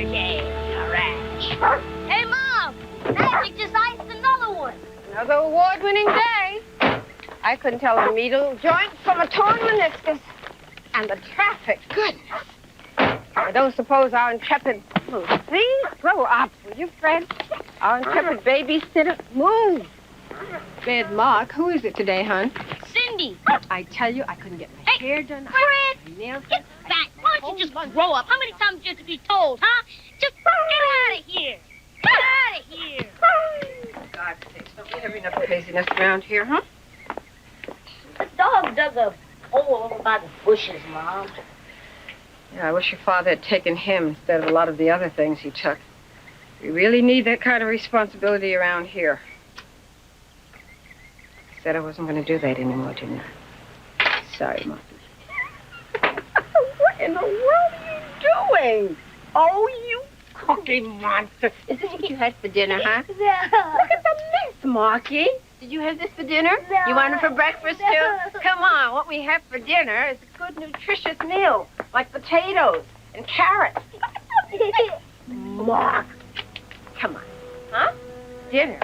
Okay, all right. Hey, Mom, Magic just iced another one. Another award-winning day. I couldn't tell a needle joint from a torn meniscus. And the traffic, goodness. I don't suppose our intrepid... Please grow up, will you, Fred? Our intrepid babysitter, move. Bed Mark, who is it today, hon? Cindy. I tell you, I couldn't get my hair done. Fred, nails get back. Why don't you just grow up? How many times do you have to be told, huh? Just get out of here. Get out of here. For God's sake, don't we have enough craziness around here, huh? The dog dug a hole over by the bushes, Mom. Yeah, I wish your father had taken him instead of a lot of the other things he took. We really need that kind of responsibility around here. I said I wasn't going to do that anymore, didn't I? Sorry, Mom. What in the world are you doing? Oh, you cookie monster. Is this what you had for dinner, huh? No. Look at the mess, Marky. Did you have this for dinner? No. You want it for breakfast, too? Come on, what we have for dinner is a good, nutritious meal, like potatoes and carrots. Mark. Come on. Huh? Dinner.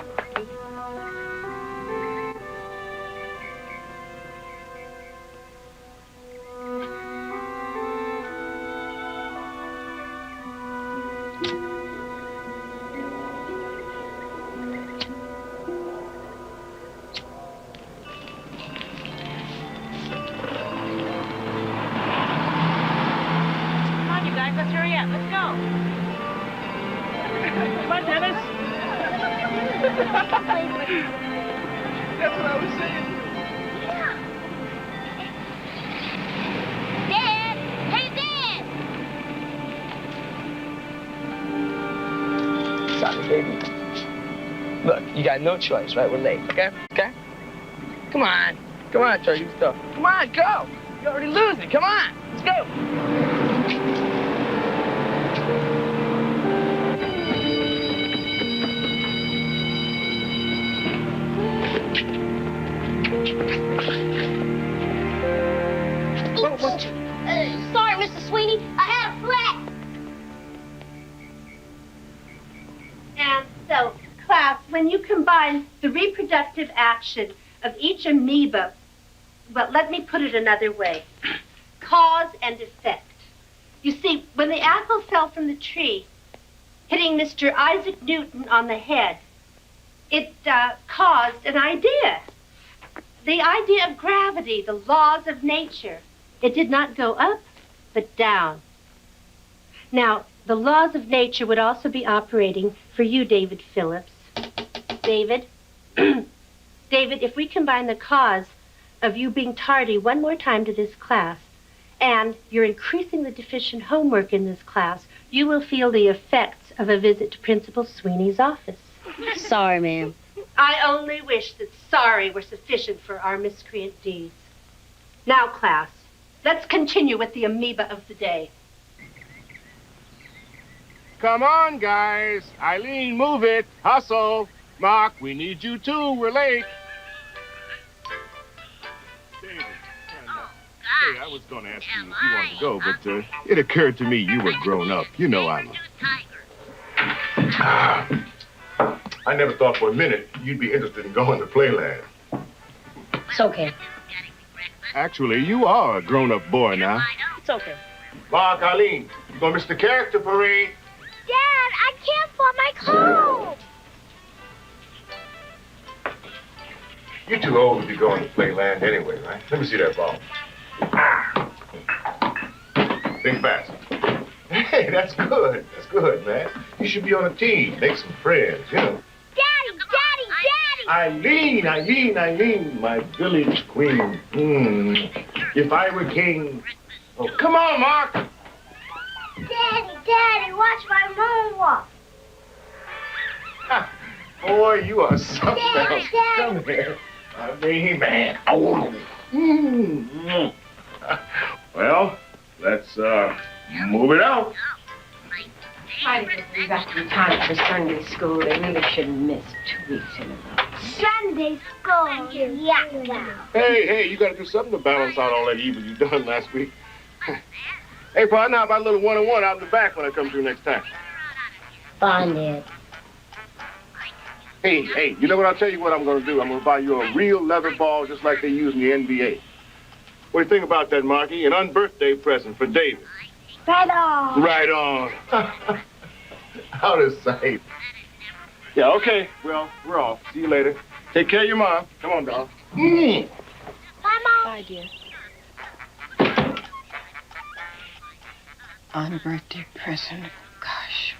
That's what I was saying. Yeah. Dad! Hey, Dad! Sorry, baby. Look, you got no choice, right? We're late, okay? Okay? Come on. Come on, try your stuff. Come on, go. You're already losing. Come on. Let's go. Sorry, Mr. Sweeney. I had a flat. And so, class, when you combine the reproductive action of each amoeba, well, let me put it another way. Cause and effect. You see, when the apple fell from the tree, hitting Mr. Isaac Newton on the head, it caused an idea. The idea of gravity, the laws of nature. It did not go up, but down. Now, the laws of nature would also be operating for you, David Phillips. David, David, if we combine the cause of you being tardy one more time to this class, and you're increasing the deficient homework in this class, you will feel the effects of a visit to Principal Sweeney's office. Sorry, ma'am. I only wish that sorry were sufficient for our miscreant deeds. Now, class, let's continue with the amoeba of the day. Come on, guys. Eileen, move it. Hustle. Mark, we need you too. We're late. David, hey, I was going to ask you if you wanted to go, but it occurred to me you were grown up. You know I'm I never thought for a minute you'd be interested in going to Playland. It's okay. Actually, you are a grown-up boy now. It's okay. Mark, Eileen, you're going to miss the character parade. Dad, I can't find my clothes. You're too old to be going to Playland anyway, right? Let me see that ball. Think fast. Hey, that's good. That's good, man. You should be on a team. Make some friends, you know. Daddy, Daddy, Daddy! Eileen, my village queen. If I were king. Oh, come on, Mark. Daddy, watch my moonwalk. Boy, you are something Daddy, else. Daddy. Come here. Eileen, man. Oh. Well, let's move it out. Try to get them back in time for Sunday school. They really shouldn't miss 2 weeks in a row. Sunday school. Yeah. Hey, you got to do something to balance out all that evil you done last week. Hey, partner, how about a little one-on-one out in the back when I come through next time? Fine, Dad. Hey, you know what? I'll tell you what I'm going to do. I'm going to buy you a real leather ball just like they use in the NBA. What do you think about that, Marky? An unbirthday present for David. Right on. Right on. Out of sight. Yeah, okay. Well, we're off. See you later. Take care of your mom. Come on, dog. Bye, Mom. Bye, dear. Unbirthday present. Gosh.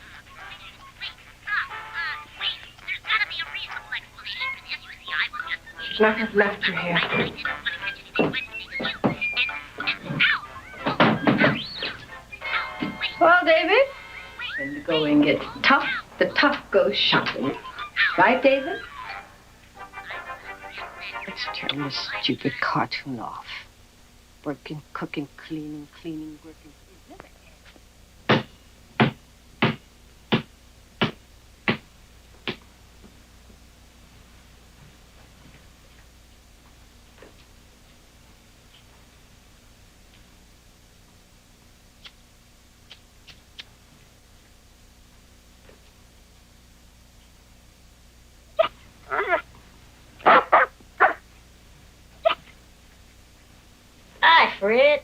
Should not have left you here. Well, David, when the going gets tough, the tough go shopping. Right, David? Let's turn this stupid cartoon off. Working, cooking, cleaning, working. Hi, Fred.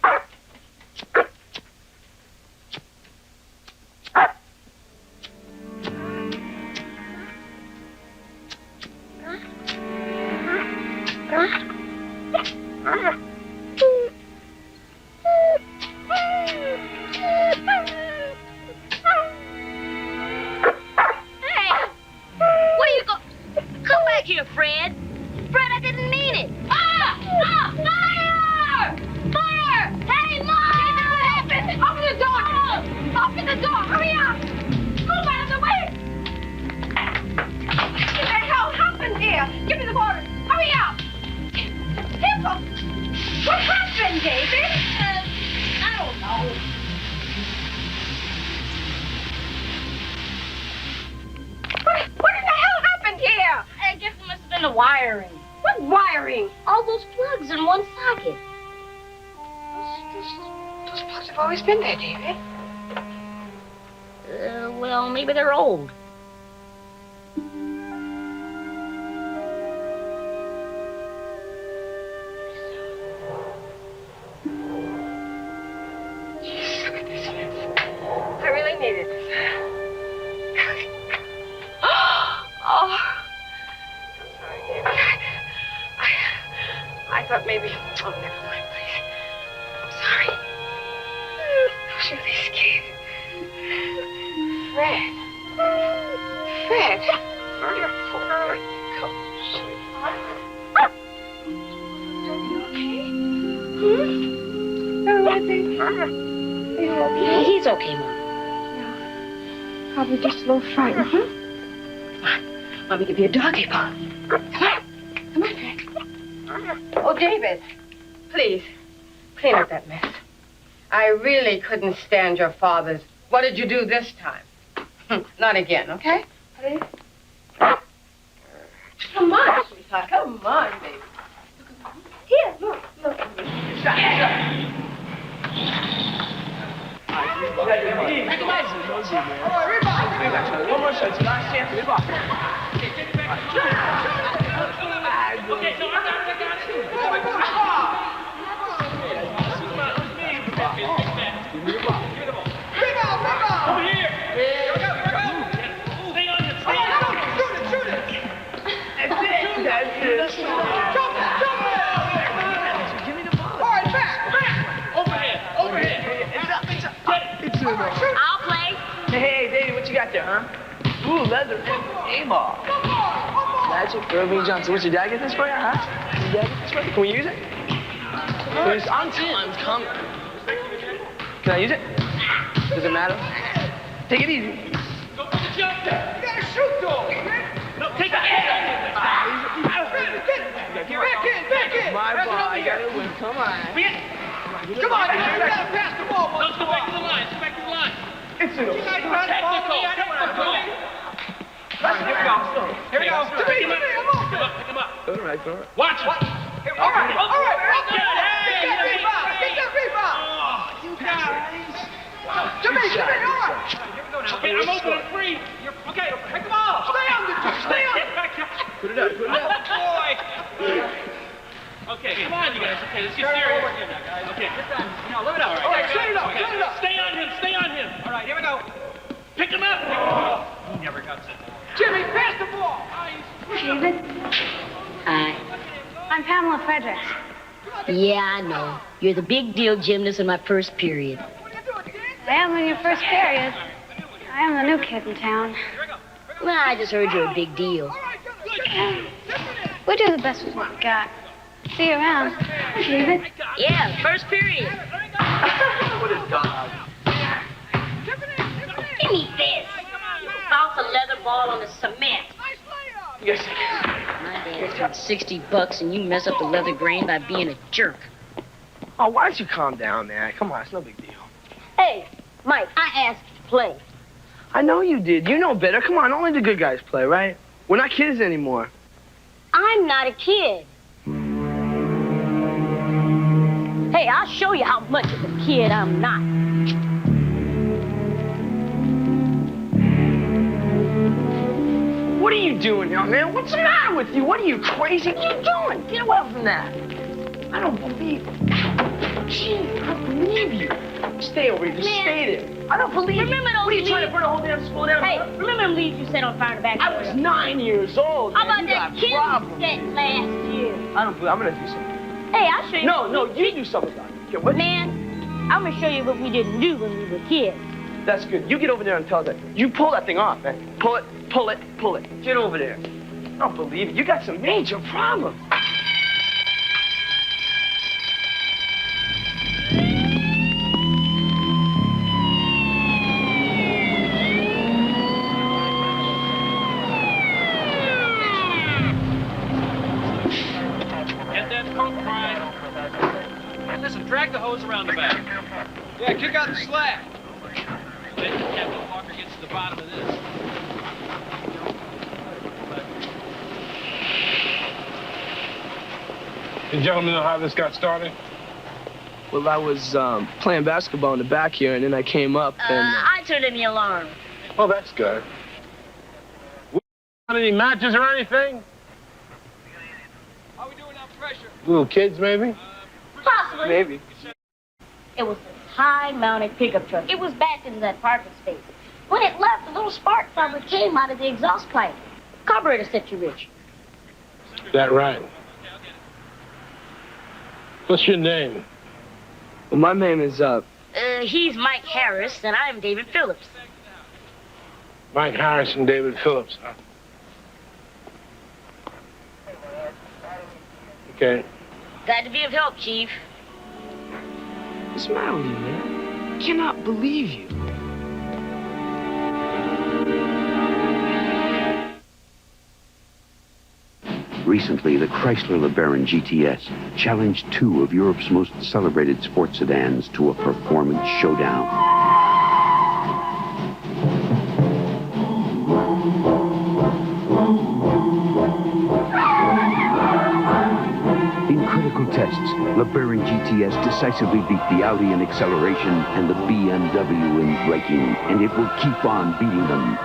Well, maybe they're old. Jeez, look at this. I really needed this. Oh. I'm sorry, David. I thought maybe... Oh, never mind, please. I'm sorry. I was really scared. Fred. You're poor. Come, sweetheart. Are you okay? All right, baby. Are you okay? Yeah, he's okay, Mom. Yeah. Probably just a little frightened, huh? Come on. Let me give you a doggy paw. Come on, Fred. Oh, David. Please, clean up that mess. I really couldn't stand your father's... What did you do this time? Not again, okay? Please? Come on, sweetheart. Come on, baby. Here, look. Shut up. One more shot. Last chance. Okay, so I got over here. Stay on it. Shoot it. That's it. Jump it. Give me the ball. All right, back. Overhead. It's I'll play. Hey, David, what you got there, huh? Ooh, leather. A-ball. Magic, Irving Johnson. What's your dad get this for you, huh? Your dad get this for you? Can we use it? I'm coming. Can I use it? Does it matter? Take it easy. Go for the jump there. You gotta shoot, though. No, take it. Back in. My ball. I got it. Come on. Come on, you gotta pass the ball. Let's go back to the line. It's in the technical. Here we go. Pick him up. All right. Watch it. All right. Get that rebound. Oh, you guys. Come in. All right. Okay, I'm open. I'm free. You're okay. Pick them all. Stay on the stay on. Put it up. Put it up. Boy. Okay, come on, you guys. Okay, let's get serious. Okay. No, live it up. All right, set it up. Set it up. Stay on him. Stay on him. All right, here we go. Pick him up. He never got it. Jimmy, pass the ball. David? Hi. I'm Pamela Fredericks. Yeah, I know. You're the big deal gymnast in my first period. I am in your first period. I am the new kid in town. Well, I just heard you're a big deal. We do the best with what we got. See you around. David? Yeah, first period. What a dog. Give me this. Bounce a leather ball on the cement. Yes. My dad spent $60 and you mess up the leather grain by being a jerk. Oh, why don't you calm down, man? Come on, it's no big deal. Hey, Mike, I asked you to play. I know you did. You know better. Come on, only the good guys play, right? We're not kids anymore. I'm not a kid. Hey, I'll show you how much of a kid I'm not. What are you doing now, man? What's the matter with you? What are you, crazy? What are you doing? Get away from that. I don't believe it. Gee, I don't believe you. Stay over here. Just stay there. I don't believe you. Remember those What are you trying to leaves? burn a whole damn school down? Hey, remember them leaves you set on fire in the back? I was 9 years old. How man. about You that got kid problems. you set last year? I don't believe. I'm gonna do something. Hey, I'll show you. No, you do something about it. Okay, what? Man, I'm gonna show you what we didn't do when we were kids. That's good. You get over there and tell that. You pull that thing off, man. Pull it, pull it, pull it. Get over there. I don't believe it. You got some major problems. Get that pump right. Listen, drag the hose around the back. Yeah, kick out the slack. Then Captain Walker gets to the bottom of this. You gentlemen know how this got started? Well, I was playing basketball in the back here, and then I came up and... I turned in the alarm. Oh, that's good. Want any matches or anything? How we doing on pressure? Little kids, maybe? Possibly. Maybe. It was a high-mounted pickup truck. It was backed into that parking space. When it left, a little spark probably came out of the exhaust pipe. Carburetor set you rich. That right. What's your name? Well, my name is, He's Mike Harris, and I'm David Phillips. Mike Harris and David Phillips, huh? Okay. Glad to be of help, Chief. What's the matter with you, man? I cannot believe you. Recently, the Chrysler LeBaron GTS challenged two of Europe's most celebrated sports sedans to a performance showdown. In critical tests, LeBaron GTS decisively beat the Audi in acceleration and the BMW in braking, and it will keep on beating them.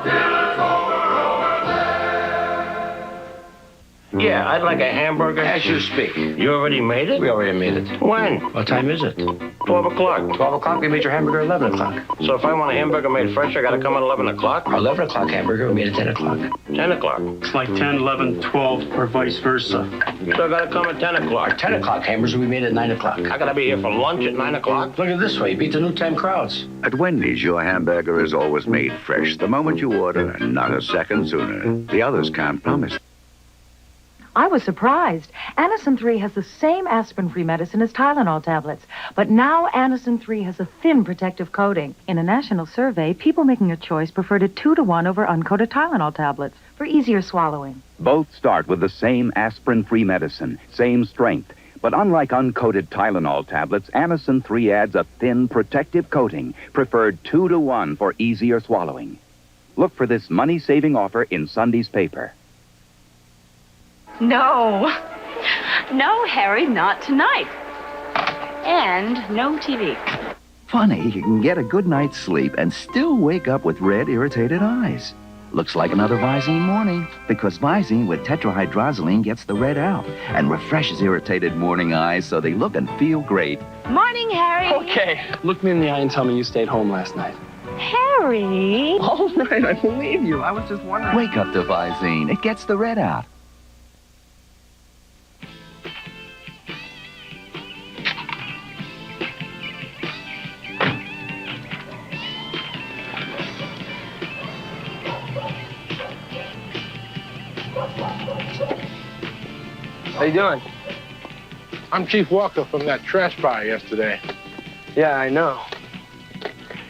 Yeah, I'd like a hamburger. As you speak. You already made it? We already made it. When? What time is it? 12 o'clock. 12 o'clock? We made your hamburger 11 o'clock. So if I want a hamburger made fresh, I gotta come at 11 o'clock? Our 11 o'clock hamburger, we made it 10 o'clock. 10 o'clock. It's like 10, 11, 12, or vice versa. So I gotta come at 10 o'clock. Our 10 o'clock hamburger, we made it 9 o'clock. I gotta be here for lunch at 9 o'clock. Look at it this way, you beat the new time crowds. At Wendy's, your hamburger is always made fresh the moment you order, and not a second sooner. The others can't promise. I was surprised. Anacin 3 has the same aspirin-free medicine as Tylenol tablets, but now Anacin 3 has a thin protective coating. In a national survey, people making a choice preferred it 2-to-1 over uncoated Tylenol tablets for easier swallowing. Both start with the same aspirin-free medicine, same strength. But unlike uncoated Tylenol tablets, Anacin 3 adds a thin protective coating, preferred 2-to-1 for easier swallowing. Look for this money-saving offer in Sunday's paper. No. No, Harry, not tonight. And no TV. Funny, you can get a good night's sleep and still wake up with red, irritated eyes. Looks like another Visine morning, because Visine with tetrahydrozoline gets the red out and refreshes irritated morning eyes so they look and feel great. Morning, Harry. Okay, look me in the eye and tell me you stayed home last night. Harry. All right, I believe you. I was just wondering. Wake up to Visine. It gets the red out. How you doing? I'm Chief Walker from that trash fire yesterday. Yeah, I know.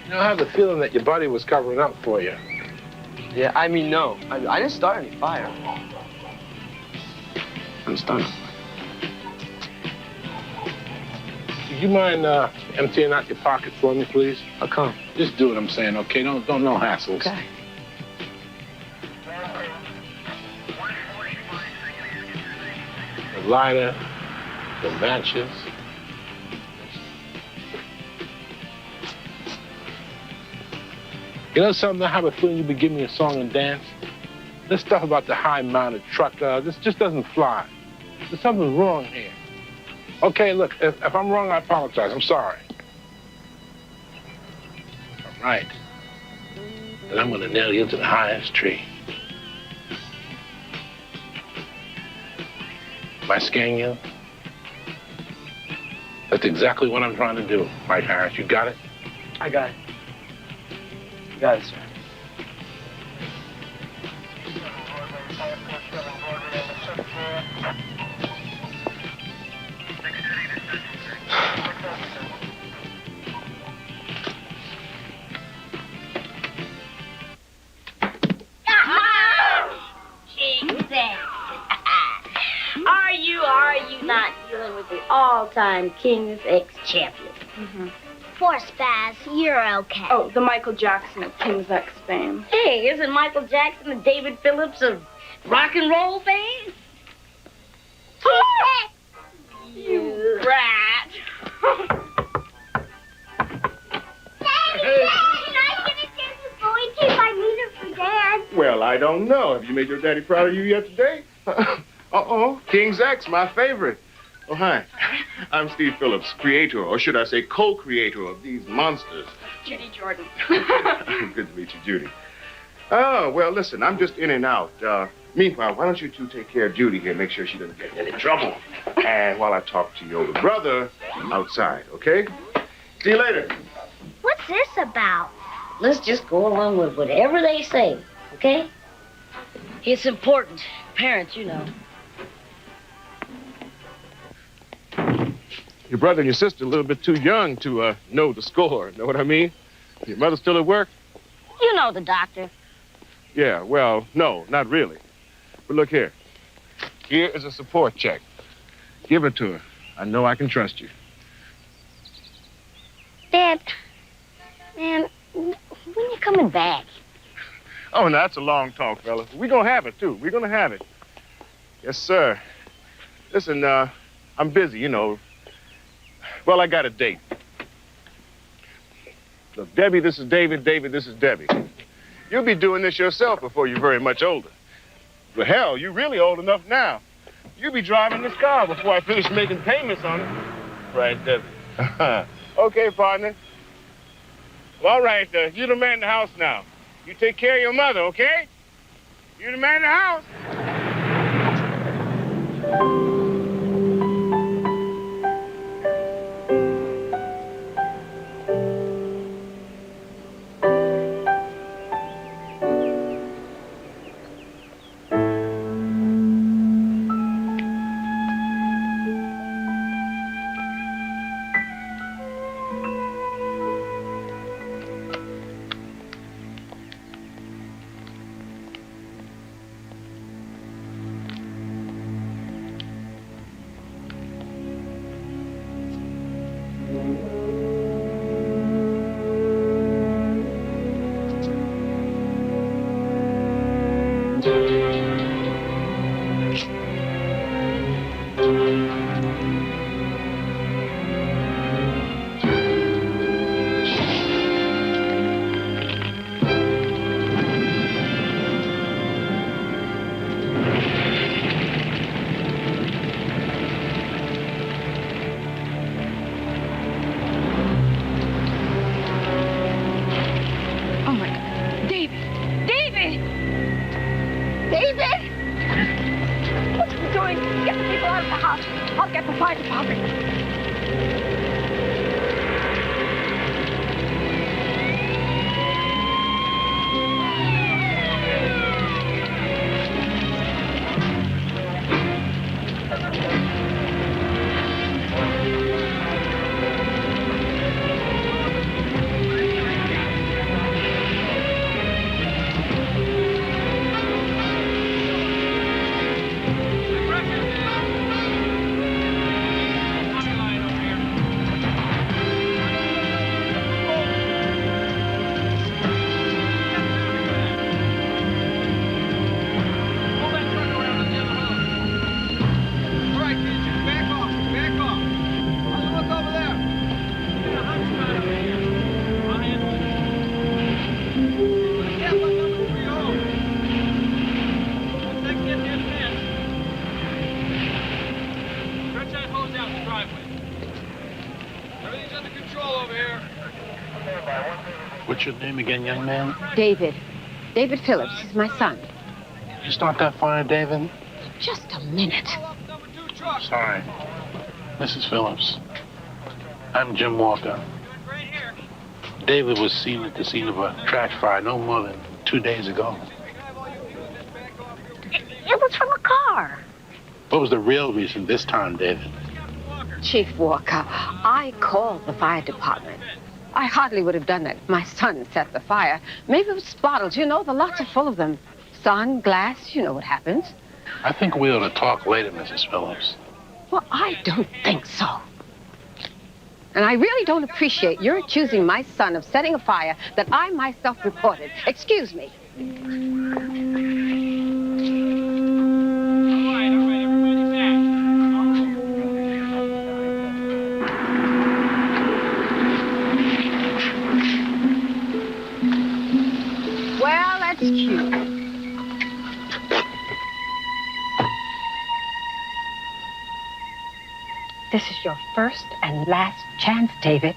You know, I have the feeling that your buddy was covering up for you. Yeah, I mean, no. I didn't start any fire. Understand? Would you mind emptying out your pockets for me, please? I'll come. Just do what I'm saying, okay? No hassles. Okay. The lighter, the matches. You know something? I have a feeling you'll be giving me a song and dance. This stuff about the high-mounted truck, this just doesn't fly. There's something wrong here. Okay, look, if I'm wrong, I apologize. I'm sorry. If I'm right, then I'm going to nail you to the highest tree. If I scan you, that's exactly what I'm trying to do, Mike Harris. You got it? I got it. You got it, sir. Are you not dealing with the all-time King's ex-champion? Mm-hmm. Poor Spaz, you're okay. Oh, the Michael Jackson of King's X fame. Hey, isn't Michael Jackson the David Phillips of rock and roll fame? You rat. Well, I don't know. Have you made your daddy proud of you yet today? Uh-oh, King's X, my favorite. Oh, hi. I'm Steve Phillips, creator, or should I say co-creator of these monsters. Judy Jordan. Good to meet you, Judy. Oh, well, listen, I'm just in and out. Meanwhile, why don't you two take care of Judy here, make sure she doesn't get in any trouble. And while I talk to your older brother outside, okay? See you later. What's this about? Let's just go along with whatever they say, okay? It's important. Parents, you know. Your brother and your sister a little bit too young to know the score, know what I mean? Your mother still at work? You know the doctor. Yeah, well, no, not really. But look here. Here is a support check. Give it to her. I know I can trust you. Dad, man, when you coming back? Oh, now, that's a long talk, fella. We're going to have it, too. We're going to have it. Yes, sir. Listen, I'm busy, you know. Well, I got a date. Look, Debbie, this is David. David, this is Debbie. You'll be doing this yourself before you're very much older. Well, hell, you're really old enough now. You'll be driving this car before I finish making payments on it. Right, Debbie. Okay, partner. Well, all right, you're the man in the house now. You take care of your mother, okay? You're the man in the house. I'll get the fire department. What's your name again, young man? David. David Phillips. He's my son. You start that fire, David? Just a minute. Sorry. Mrs. Phillips. I'm Jim Walker. David was seen at the scene of a trash fire no more than 2 days ago. It was from a car. What was the real reason this time, David? Chief Walker, I called the fire department. I hardly would have done it. My son set the fire. Maybe it was bottles. You know, the lots are full of them. Sun, glass, you know what happens. I think we ought to talk later, Mrs. Phillips. Well, I don't think so. And I really don't appreciate your accusing my son of setting a fire that I myself reported. Excuse me. Well, that's cute. This is your first and last chance, David.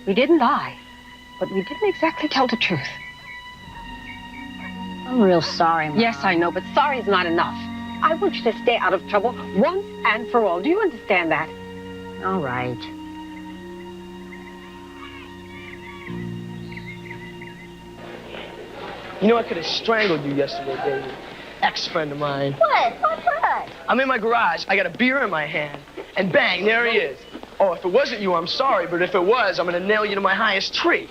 We didn't lie, but we didn't exactly tell the truth. I'm real sorry, Mom. Yes, I know, but sorry is not enough. I want you to stay out of trouble once and for all. Do you understand that? All right. You know, I could have strangled you yesterday, David. Ex-friend of mine. What? What? I'm in my garage. I got a beer in my hand. And bang, there he is. Oh, if it wasn't you, I'm sorry. But if it was, I'm going to nail you to my highest tree.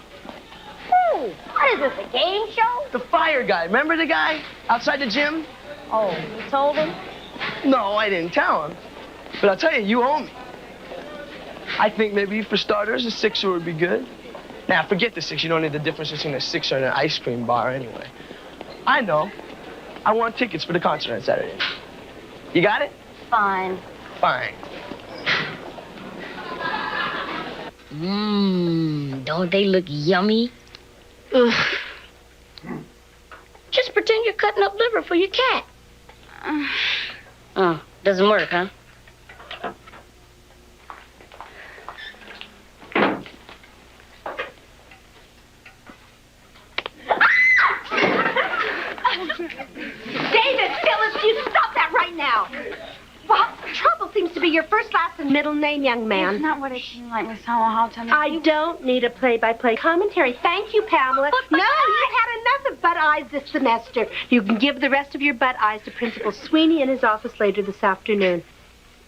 Who? What is this, a game show? The fire guy. Remember the guy outside the gym? Oh, you told him? No, I didn't tell him. But I'll tell you, you owe me. I think maybe for starters, a sixer would be good. Now, forget the six. You don't need the difference between a sixer and an ice cream bar anyway. I know. I want tickets for the concert on Saturday. You got it? Fine. Fine. Don't they look yummy? Ugh. Just pretend you're cutting up liver for your cat. Oh, doesn't work, huh? David Phillips, you stop that right now. Well, trouble seems to be your first, last, and middle name, young man. It's not what it seems like, Miss Howell. I don't need a play-by-play commentary. Thank you, Pamela. No, you've had enough of butt eyes this semester. You can give the rest of your butt eyes to Principal Sweeney in his office later this afternoon.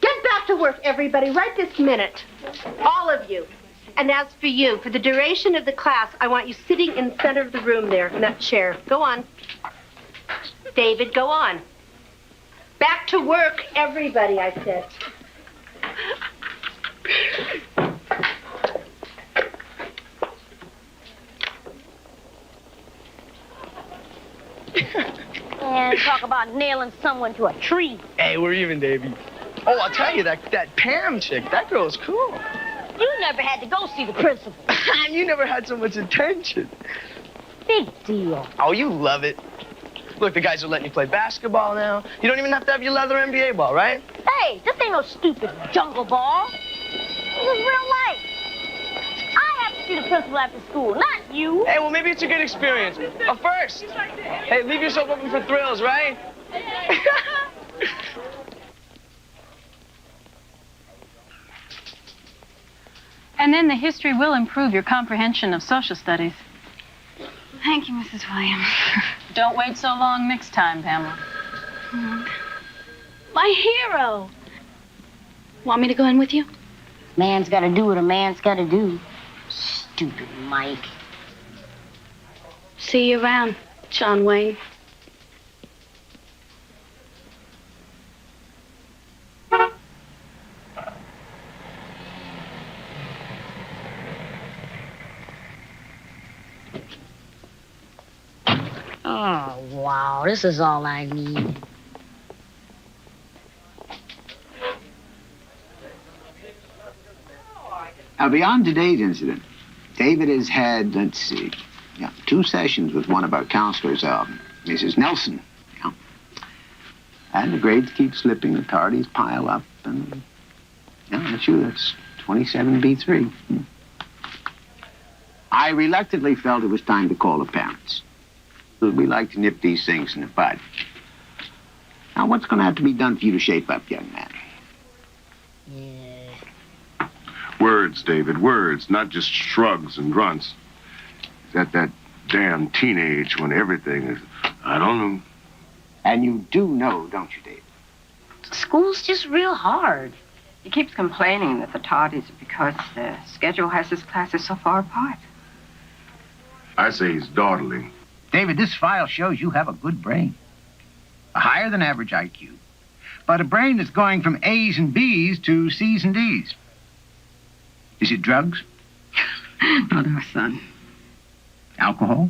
Get back to work, everybody, right this minute. All of you. And as for you, for the duration of the class, I want you sitting in the center of the room there, in that chair. Go on. David, go on. Back to work, everybody, I said. And talk about nailing someone to a tree. Hey, we're even, Davey. Oh, I'll tell you, that Pam chick, that girl's cool. You never had to go see the principal. And you never had so much attention. Big deal. Oh, you love it. Look, the guys are letting you play basketball now. You don't even have to have your leather NBA ball, right? Hey, this ain't no stupid jungle ball. This is real life. I have to see the principal after school, not you. Hey, well, maybe it's a good experience. But first, hey, leave yourself open for thrills, right? And then the history will improve your comprehension of social studies. Thank you, Mrs. Williams. Don't wait so long next time, Pamela. My hero. Want me to go in with you? Man's gotta do what a man's gotta do. Stupid Mike. See you around, John Wayne. Oh, wow. This is all I need. Now, beyond today's incident, David has had, let's see, 2 sessions with one of our counselors, Mrs. Nelson. And the grades keep slipping, the tardies pile up, and, that's 27B3. I reluctantly felt it was time to call the parents. We like to nip these things in the bud. Now, what's going to have to be done for you to shape up, young man? Words, David, words, not just shrugs and grunts. At that damn teenage when everything is, I don't know. And you do know, don't you, David? School's just real hard. He keeps complaining that the tardies are because the schedule has his classes so far apart. I say he's dawdling. David, this file shows you have a good brain. A higher than average IQ. But a brain that's going from A's and B's to C's and D's. Is it drugs? Not our son. Alcohol?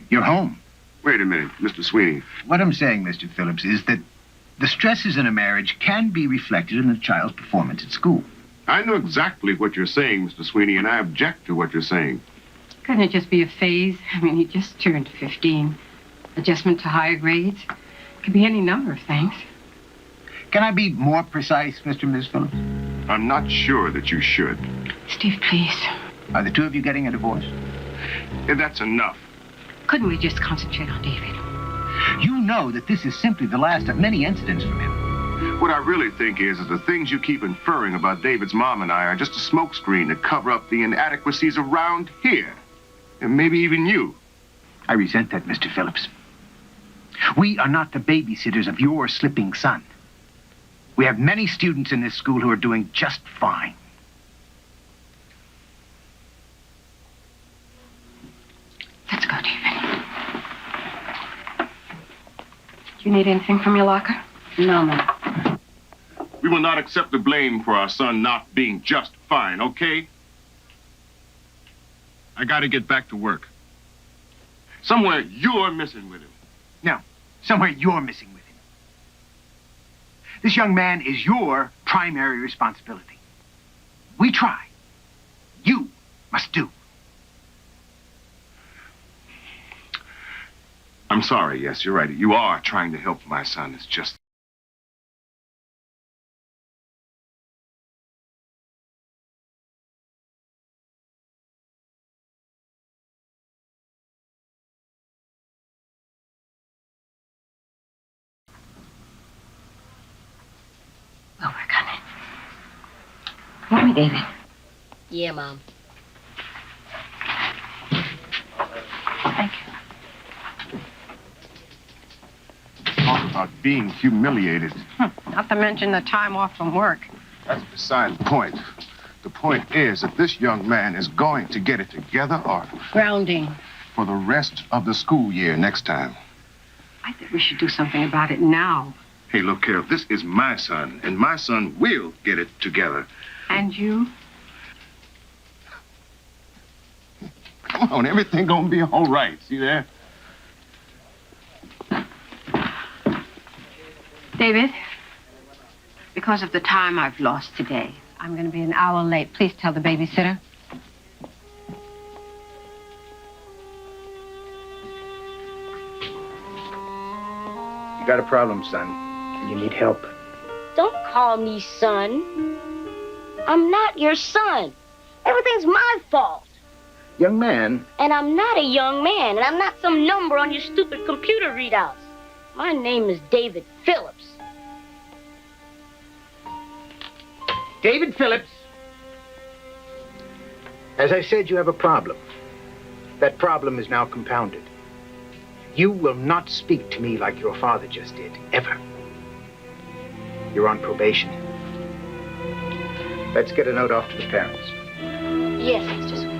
Your home? Wait a minute, Mr. Sweeney. What I'm saying, Mr. Phillips, is that the stresses in a marriage can be reflected in the child's performance at school. I know exactly what you're saying, Mr. Sweeney, and I object to what you're saying. Couldn't it just be a phase? I mean, he just turned 15. Adjustment to higher grades. Could be any number of things. Can I be more precise, Mr. and Ms. Phillips? I'm not sure that you should. Steve, please. Are the two of you getting a divorce? That's enough. Couldn't we just concentrate on David? You know that this is simply the last of many incidents from him. What I really think is the things you keep inferring about David's mom and I are just a smokescreen to cover up the inadequacies around here. And maybe even you. I resent that, Mr. Phillips. We are not the babysitters of your slipping son. We have many students in this school who are doing just fine. Let's go, David. Do you need anything from your locker? No, Mom. We will not accept the blame for our son not being just fine, okay? I gotta get back to work. Somewhere you're missing with him. No, somewhere you're missing with him. This young man is your primary responsibility. We try. You must do. I'm sorry, yes, you're right. You are trying to help my son. It's just... Well, we're coming. Want me, David? Yeah, Mom. Thank you. Talk about being humiliated. Not to mention the time off from work. That's beside the point. The point is that this young man is going to get it together or... Grounding. For the rest of the school year next time. I think we should do something about it now. Hey, look, Carol, this is my son, and my son will get it together. And you? Come on, everything gonna be all right. See there? David, because of the time I've lost today, I'm going to be an hour late. Please tell the babysitter. You got a problem, son. You need help. Don't call me son. I'm not your son. Everything's my fault. Young man. And I'm not a young man, and I'm not some number on your stupid computer readouts. My name is David Phillips. David Phillips, As I said, you have a problem. That problem is now compounded. You will not speak to me like your father just did, ever. You're on probation. Let's get a note off to the parents. Yes, Mr. Sweet.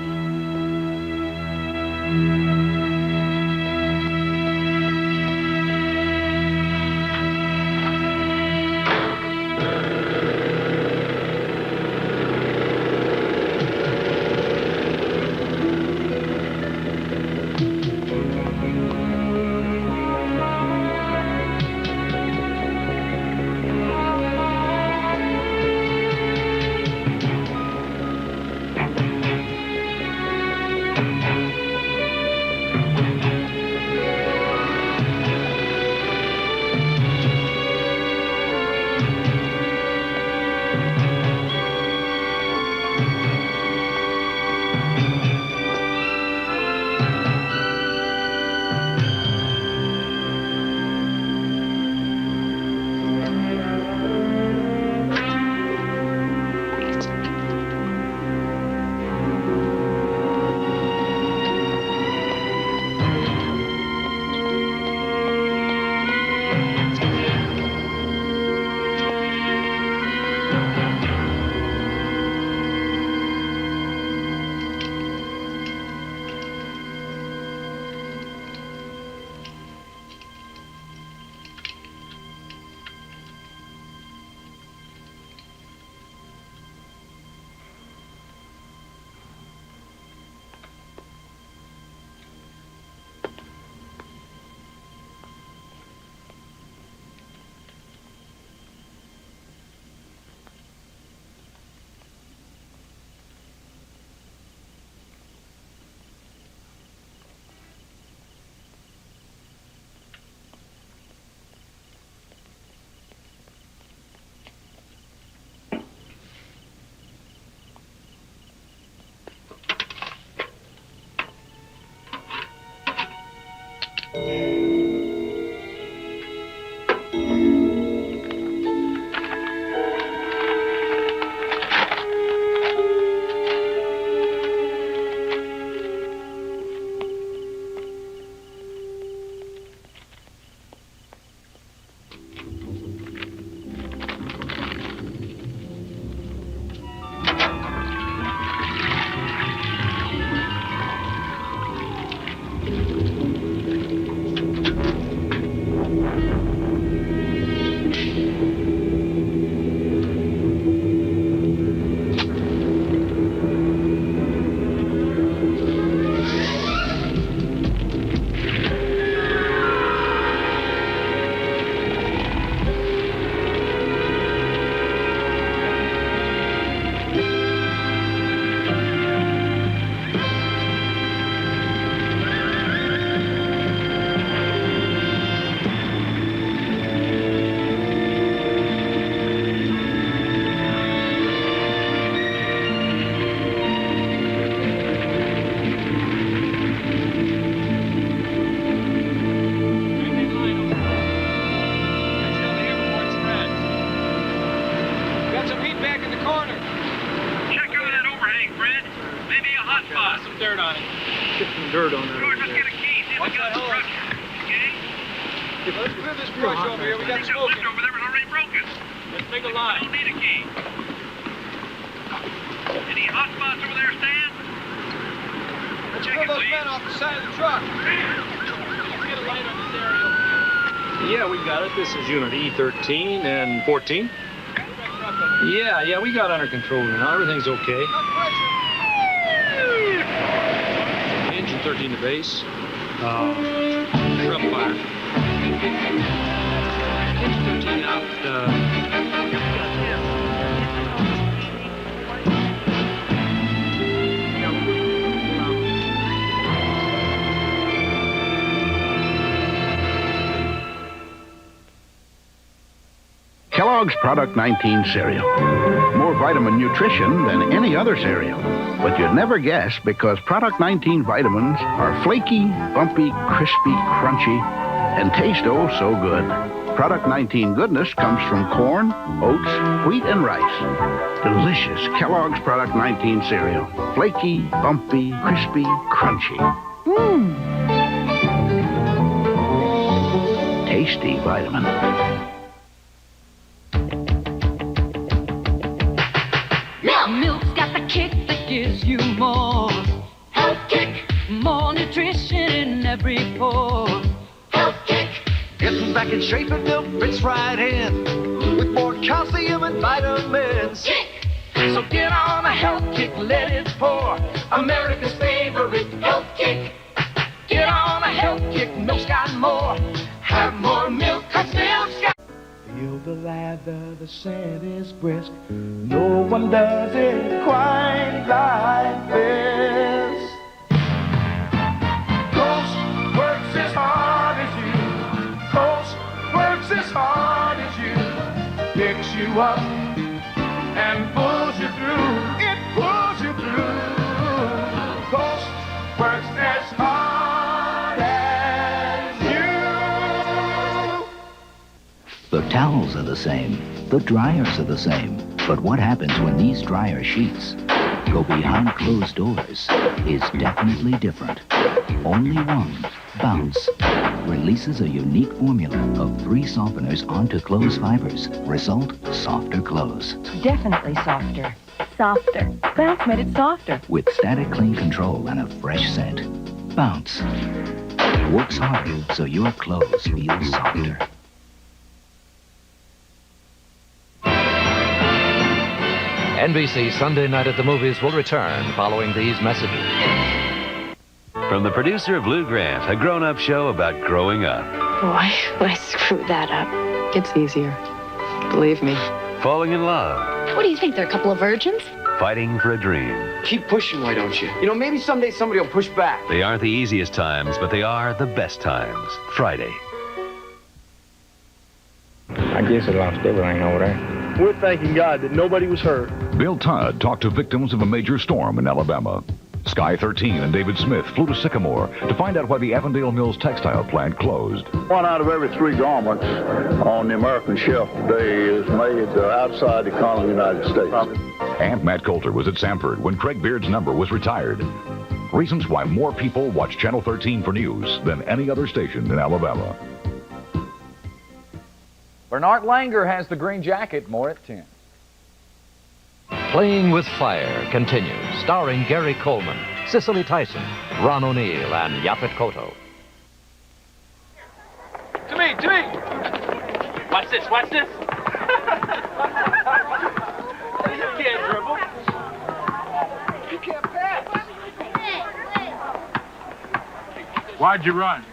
This is Unit E13 and 14. Yeah, we got under control now. Everything's okay. Engine 13 to base. Shrub fire. Engine 13 out. Kellogg's Product 19 cereal. More vitamin nutrition than any other cereal. But you'd never guess because Product 19 vitamins are flaky, bumpy, crispy, crunchy, and taste oh so good. Product 19 goodness comes from corn, oats, wheat, and rice. Delicious Kellogg's Product 19 cereal. Flaky, bumpy, crispy, crunchy. Tasty vitamin. Milk's got the kick that gives you more. Health kick. More nutrition in every pore. Health kick. Getting back in shape and milk fits right in. With more calcium and vitamins. Kick. So get on a health kick, let it pour. America's favorite health kick. Get on a health kick, milk's got more. Have more milk, 'cause milk's got... Feel the lather, the scent is brisk. No one does it quite like this. Coast works as hard as you. Coast works as hard as you. Picks you up and pulls you through. It pulls you through. Coast works as hard as you. The towels are the same. The dryers are the same. But what happens when these dryer sheets go behind closed doors is definitely different. Only one, Bounce, releases a unique formula of 3 softeners onto clothes fibers. Result, softer clothes. Definitely softer. Softer. Bounce made it softer. With static clean control and a fresh scent. Bounce. Works harder so your clothes feel softer. NBC Sunday Night at the Movies will return following these messages. From the producer of Lou Grant, a grown-up show about growing up. Boy, I screwed that up. It's easier. Believe me. Falling in love. What do you think? They're a couple of virgins? Fighting for a dream. Keep pushing, why don't you? You know, maybe someday somebody will push back. They aren't the easiest times, but they are the best times. Friday. I guess I lost everything over there. We're thanking God that nobody was hurt. Bill Todd talked to victims of a major storm in Alabama. Sky 13 and David Smith flew to Sycamore to find out why the Avondale Mills textile plant closed. 1 out of every 3 garments on the American shelf today is made outside the continental United States. And Matt Coulter was at Sanford when Craig Beard's number was retired. Reasons why more people watch Channel 13 for news than any other station in Alabama. Bernard Langer has the green jacket. More at 10. Playing with Fire continues, starring Gary Coleman, Cicely Tyson, Ron O'Neill, and Yaphet Kotto. To me! Watch this! You can't dribble. You can't pass. Why'd you run?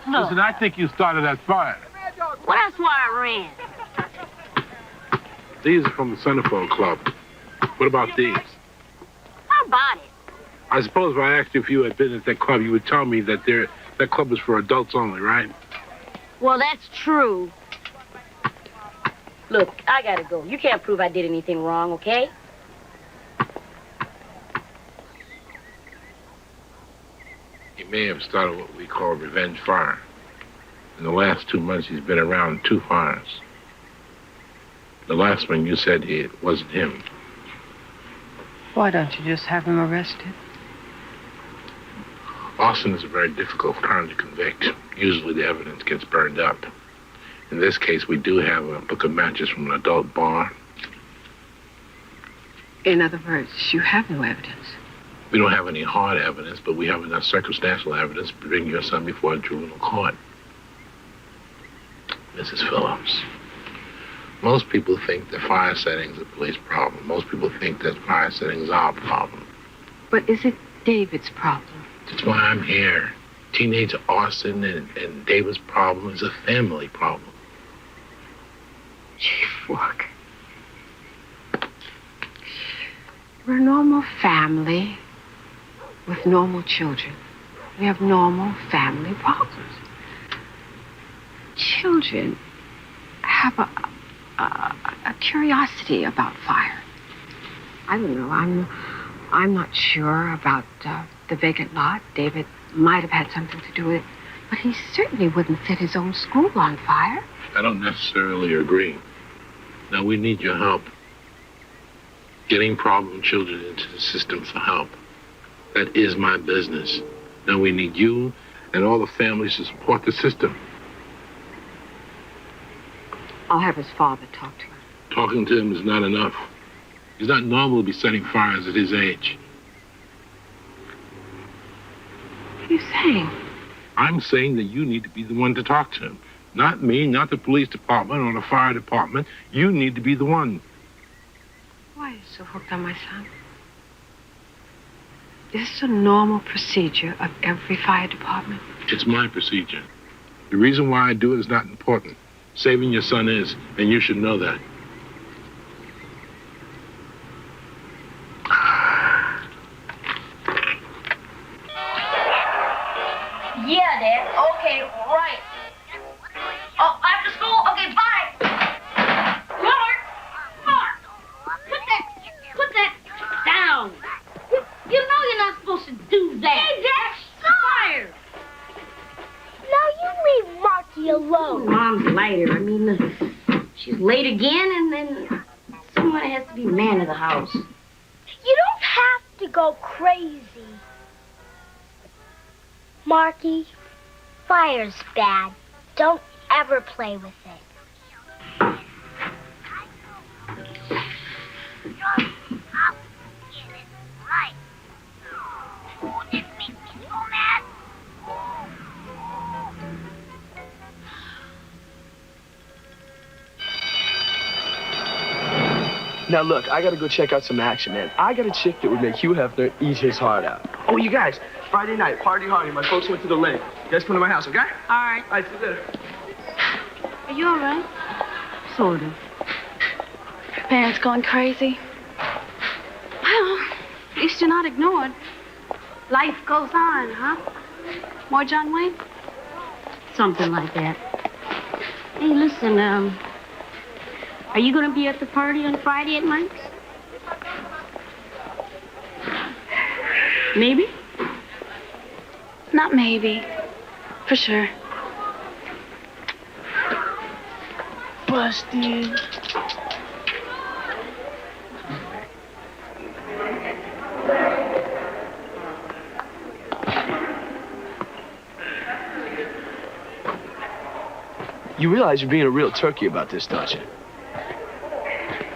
No. Listen, I think you started that fire. Well, that's why I ran. These are from the Centerfold Club. What about these? How about it? I suppose if I asked you if you had been at that club, you would tell me that that club was for adults only, right? Well, that's true. Look, I gotta go. You can't prove I did anything wrong, okay? He may have started what we call revenge fire. In the last 2 months, he's been around 2 fires. The last one, you said it wasn't him. Why don't you just have him arrested? Arson is a very difficult crime to convict. Usually the evidence gets burned up. In this case, we do have a book of matches from an adult bar. In other words, you have no evidence. We don't have any hard evidence, but we have enough circumstantial evidence to bring your son before a juvenile court. Mrs. Phillips, most people think that fire setting is a police problem. Most people think that fire setting is our problem. But is it David's problem? That's why I'm here. Teenage arson and David's problem is a family problem. Chief, look. We're a normal family with normal children. We have normal family problems. Children have a curiosity about fire. I don't know. I'm not sure about the vacant lot. David might have had something to do with it. But he certainly wouldn't set his own school on fire. I don't necessarily agree. Now, we need your help. Getting problem children into the system for help. That is my business. Now we need you and all the families to support the system. I'll have his father talk to him. Talking to him is not enough. He's not normal to be setting fires at his age. What are you saying? I'm saying that you need to be the one to talk to him. Not me, not the police department or the fire department. You need to be the one. Why are you so hooked on my son? Is this a normal procedure of every fire department? It's my procedure. The reason why I do it is not important. Saving your son is, and you should know that. Yeah, Dad. Okay, right. Oh, after school? Okay, bye. Mark, put that down. You know you're not supposed to do that. Hey, that's fire. Now you leave Marky alone. Mom's later. I mean, she's late again, and then someone has to be man of the house. You don't have to go crazy. Marky, fire's bad. Don't ever play with it. Now look, I gotta go check out some action, man. I got a chick that would make Hugh Hefner eat his heart out. Oh, you guys, Friday night, party hardy. My folks went to the lake. You guys come to my house, okay? All right. All right, see you later. Are you all right? Sort of. Parents going crazy? Well, at least you're not ignored. Life goes on, huh? More John Wayne? Something like that. Hey, listen, are you going to be at the party on Friday at Mike's? Maybe? Not maybe. For sure. Busted. You realize you're being a real turkey about this, don't you?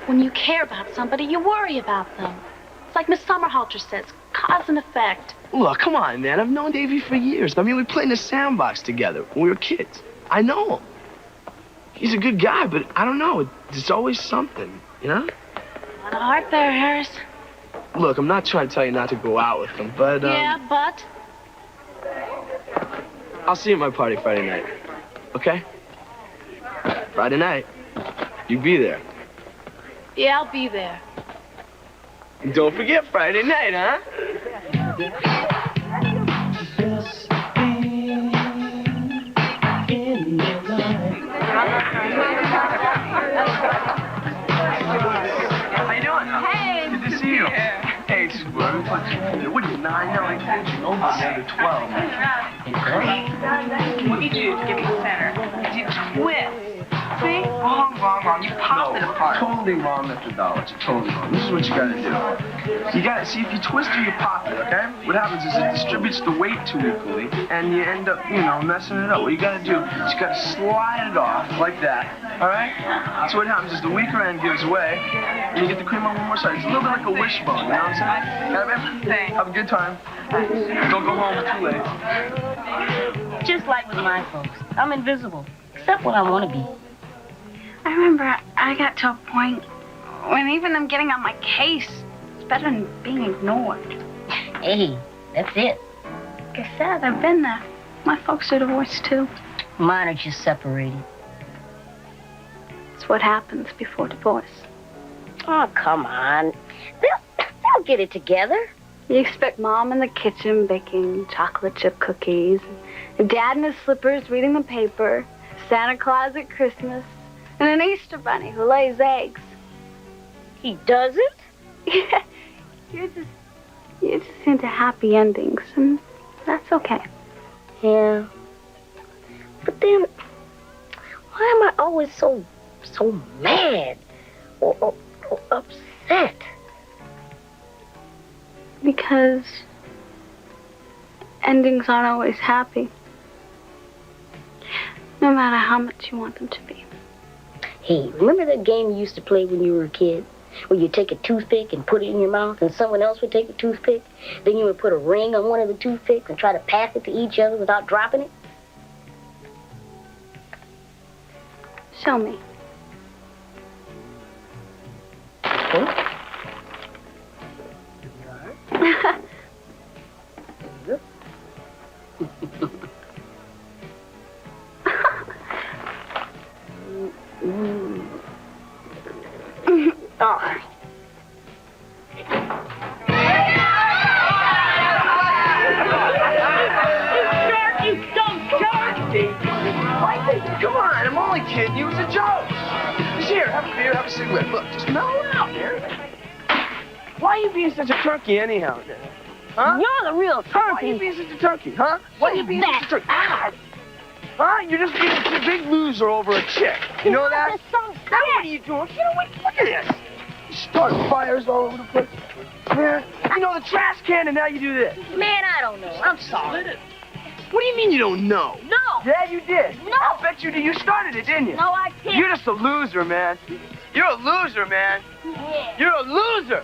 When you care about somebody, you worry about them. It's like Miss Summerhalter says, cause and effect. Look, come on, man. I've known Davey for years. I mean, we played in the sandbox together when we were kids. I know him. He's a good guy, but I don't know. There's always something, you know? What a heart there, Harris. Look, I'm not trying to tell you not to go out with him, but, Yeah, but? I'll see you at my party Friday night, okay? Friday night. You be there. Yeah, I'll be there. And don't forget Friday night, huh? How you doing? Hey. Good to see you. Hey, Squirt. What are you, 9? No, I told you. Over under 12. What you do is give me center. You twist. See? Wrong. You pop it apart. Totally wrong methodology. Totally wrong. This is what you gotta do. You gotta see if you twist or you pop it, okay? What happens is it distributes the weight too equally, and you end up, messing it up. What you gotta do is you gotta slide it off like that, all right? So what happens is the weaker end gives way, and you get the cream on one more side. It's a little bit like a wishbone, you know what I'm saying? Got it? Have a good time. Don't go home too late. Just like with my folks. I'm invisible, except when I want to be. I remember I got to a point when even them getting on my case is better than being ignored. Hey, that's it. Like I said, I've been there. My folks are divorced, too. Mine are just separated. It's what happens before divorce. Oh, come on. They'll get it together. You expect Mom in the kitchen baking chocolate chip cookies, and Dad in his slippers reading the paper, Santa Claus at Christmas, and an Easter bunny who lays eggs. He doesn't? Yeah. You're just into happy endings, and that's okay. Yeah. But then, why am I always so mad or upset? Because endings aren't always happy. No matter how much you want them to be. Hey, remember that game you used to play when you were a kid? Where you take a toothpick and put it in your mouth, and someone else would take a toothpick, then you would put a ring on one of the toothpicks and try to pass it to each other without dropping it? Show me. Huh? All right. You dumb jerk! Come on, I'm only kidding you. It's a joke. Just here, have a beer, have a cigarette. Look, just mellow out, man. Why are you being such a turkey anyhow? Huh? You're the real turkey. Why are you being such a turkey, huh? Why are you being such a turkey? Huh? You're just being a big loser over a chick. You know that? Now what are you doing? You know what? Look at this. You start fires all over the place. Man, you know the trash can, and now you do this. Man, I don't know. I'm sorry. What do you mean you don't know? No. Yeah, you did. No. I'll bet you did. You started it, didn't you? No, I didn't. You're just a loser, man. You're a loser, man. Yeah. You're a loser.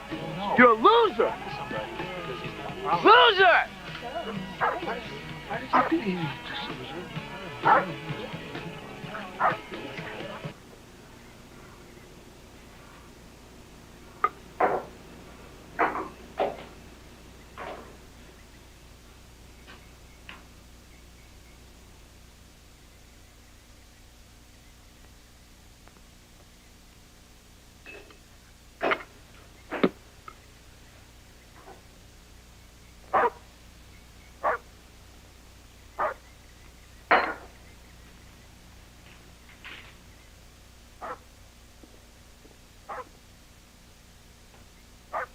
You're a loser. Loser!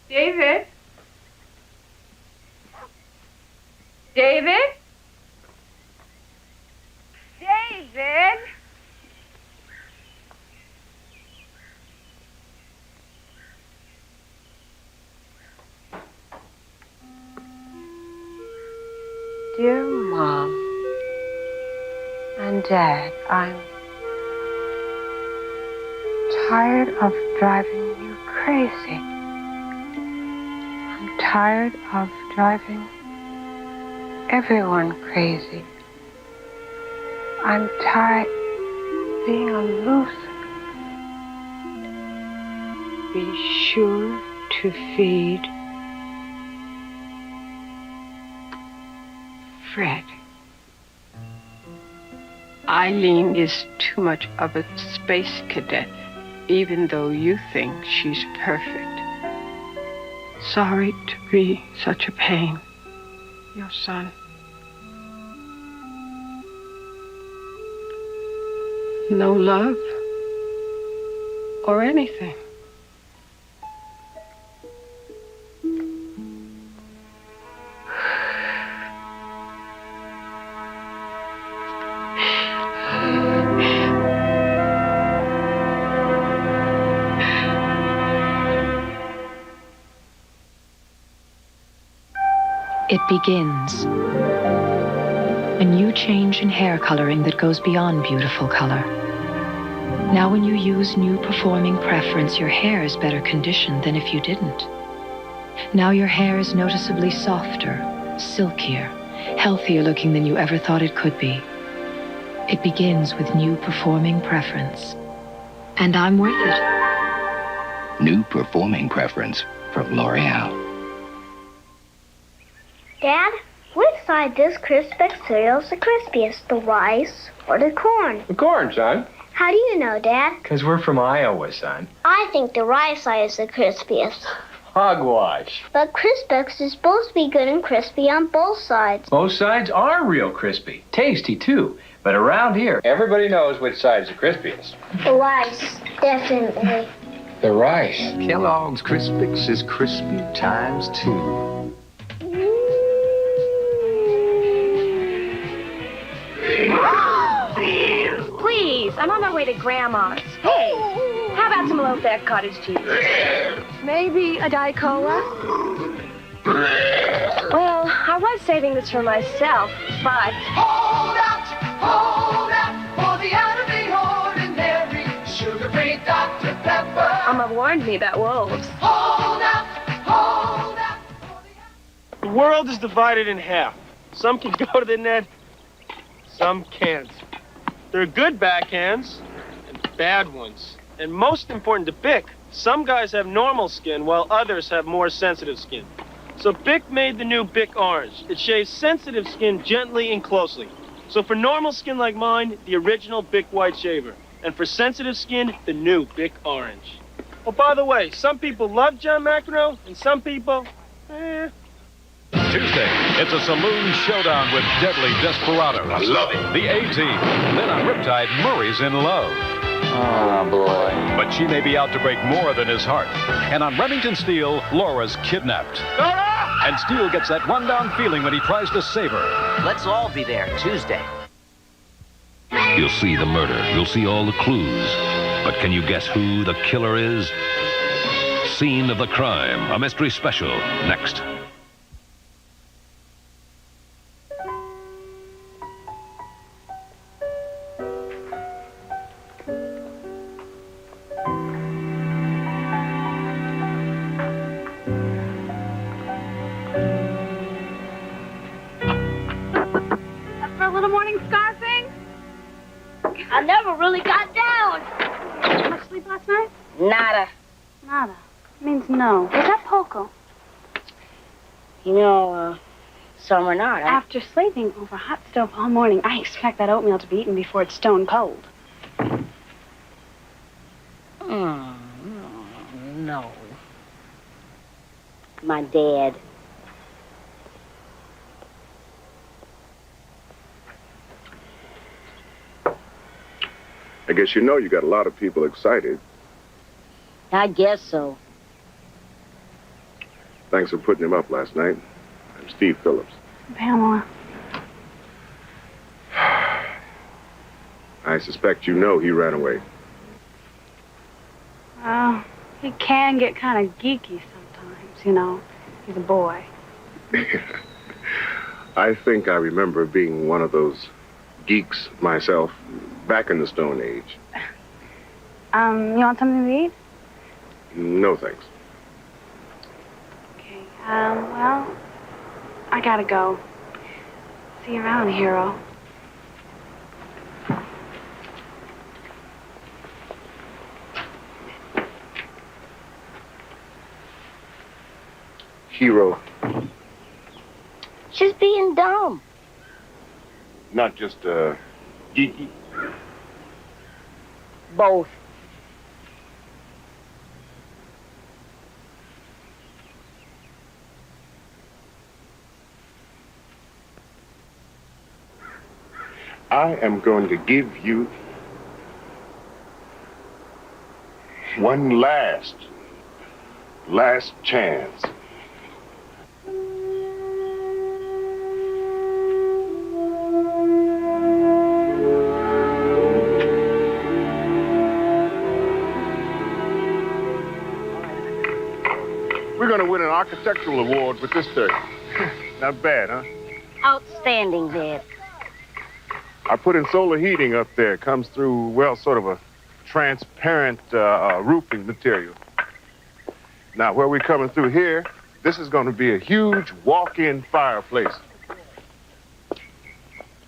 David? David? David? Dear Mom and Dad, I'm tired of driving you crazy. I'm tired of driving everyone crazy. I'm tired of being a loser. Be sure to feed Fred. Eileen is too much of a space cadet, even though you think she's perfect. Sorry to be such a pain. Your son. No love or anything. It begins. A new change in hair coloring that goes beyond beautiful color. Now when you use new performing preference, your hair is better conditioned than if you didn't. Now your hair is noticeably softer, silkier, healthier looking than you ever thought it could be. It begins with new performing preference. And I'm worth it. New performing preference from L'Oreal. Dad, which side does Crispix cereal's the crispiest, the rice or the corn? The corn, son. How do you know, Dad? Because we're from Iowa, son. I think the rice side is the crispiest. Hogwash. But Crispix is supposed to be good and crispy on both sides. Both sides are real crispy. Tasty, too. But around here, everybody knows which side's the crispiest. The rice, definitely. The rice. Kellogg's Crispix is crispy times 2. please. I'm on my way to Grandma's. Hey, how about some low-fat cottage cheese? Maybe a Diet Cola? Well, I was saving this for myself, but... Hold out for the out of the ordinary, sugar-free Dr. Pepper. Mama warned me about wolves. Hold out. The world is divided in half. Some can go to the net, some can't. There are good backhands and bad ones. And most important to Bic, some guys have normal skin while others have more sensitive skin. So Bic made the new Bic Orange. It shaves sensitive skin gently and closely. So for normal skin like mine, the original Bic White Shaver. And for sensitive skin, the new Bic Orange. Oh, by the way, some people love John McEnroe, and some people, Tuesday, it's a saloon showdown with deadly desperados. I love it. The A-Team. Then on Riptide, Murray's in love. Oh, boy. But she may be out to break more than his heart. And on Remington Steele, Laura's kidnapped. Laura! And Steele gets that rundown feeling when he tries to save her. Let's all be there Tuesday. You'll see the murder. You'll see all the clues. But can you guess who the killer is? Scene of the crime. A mystery special. Next. I never really got down. Much sleep last night? Nada. Nada. Means no. Was that Poco? You know, some are not. After sleeping over a hot stove all morning, I expect that oatmeal to be eaten before it's stone cold. No. My dad. I guess you know you got a lot of people excited. I guess so. Thanks for putting him up last night. I'm Steve Phillips. Pamela. I suspect you know he ran away. Well, he can get kind of geeky sometimes, you know. He's a boy. I think I remember being one of those geeks myself back in the Stone Age. You want something to eat? No, thanks. Okay, well, I gotta go. See you around, hero. Hero. Just being dumb. Not just, geeky. Both. I am going to give you one last chance. We're going to win an architectural award with this turkey. Not bad, huh? Outstanding, Dad. I put in solar heating up there. It comes through, well, sort of a transparent roofing material. Now, where we're coming through here, this is going to be a huge walk-in fireplace.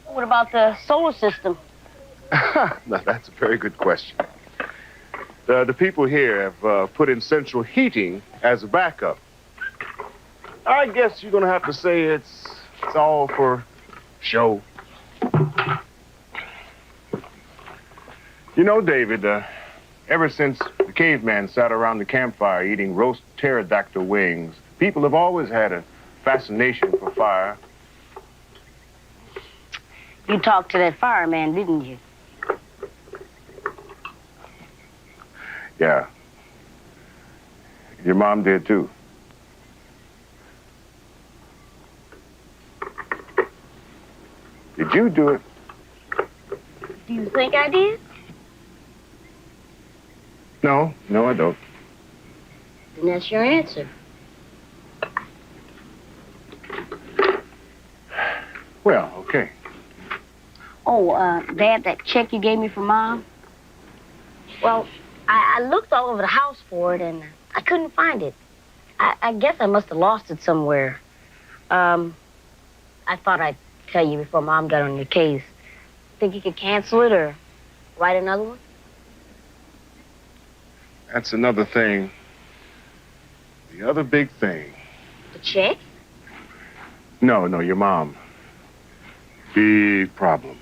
What about the solar system? Now, that's a very good question. The people here have put in central heating as a backup. I guess you're going to have to say it's all for show. You know, David, ever since the caveman sat around the campfire eating roast pterodactyl wings, people have always had a fascination for fire. You talked to that fireman, didn't you? Yeah. Your mom did, too. Did you do it? Do you think I did? No, I don't. Then that's your answer. Well, okay. Oh, Dad, that check you gave me for Mom? Well, I looked all over the house for it, and I couldn't find it. I guess I must have lost it somewhere. I thought I'd tell you before Mom got on your case. Think you could cancel it or write another one? That's another thing. The other big thing. The check? No, your mom. Big problem.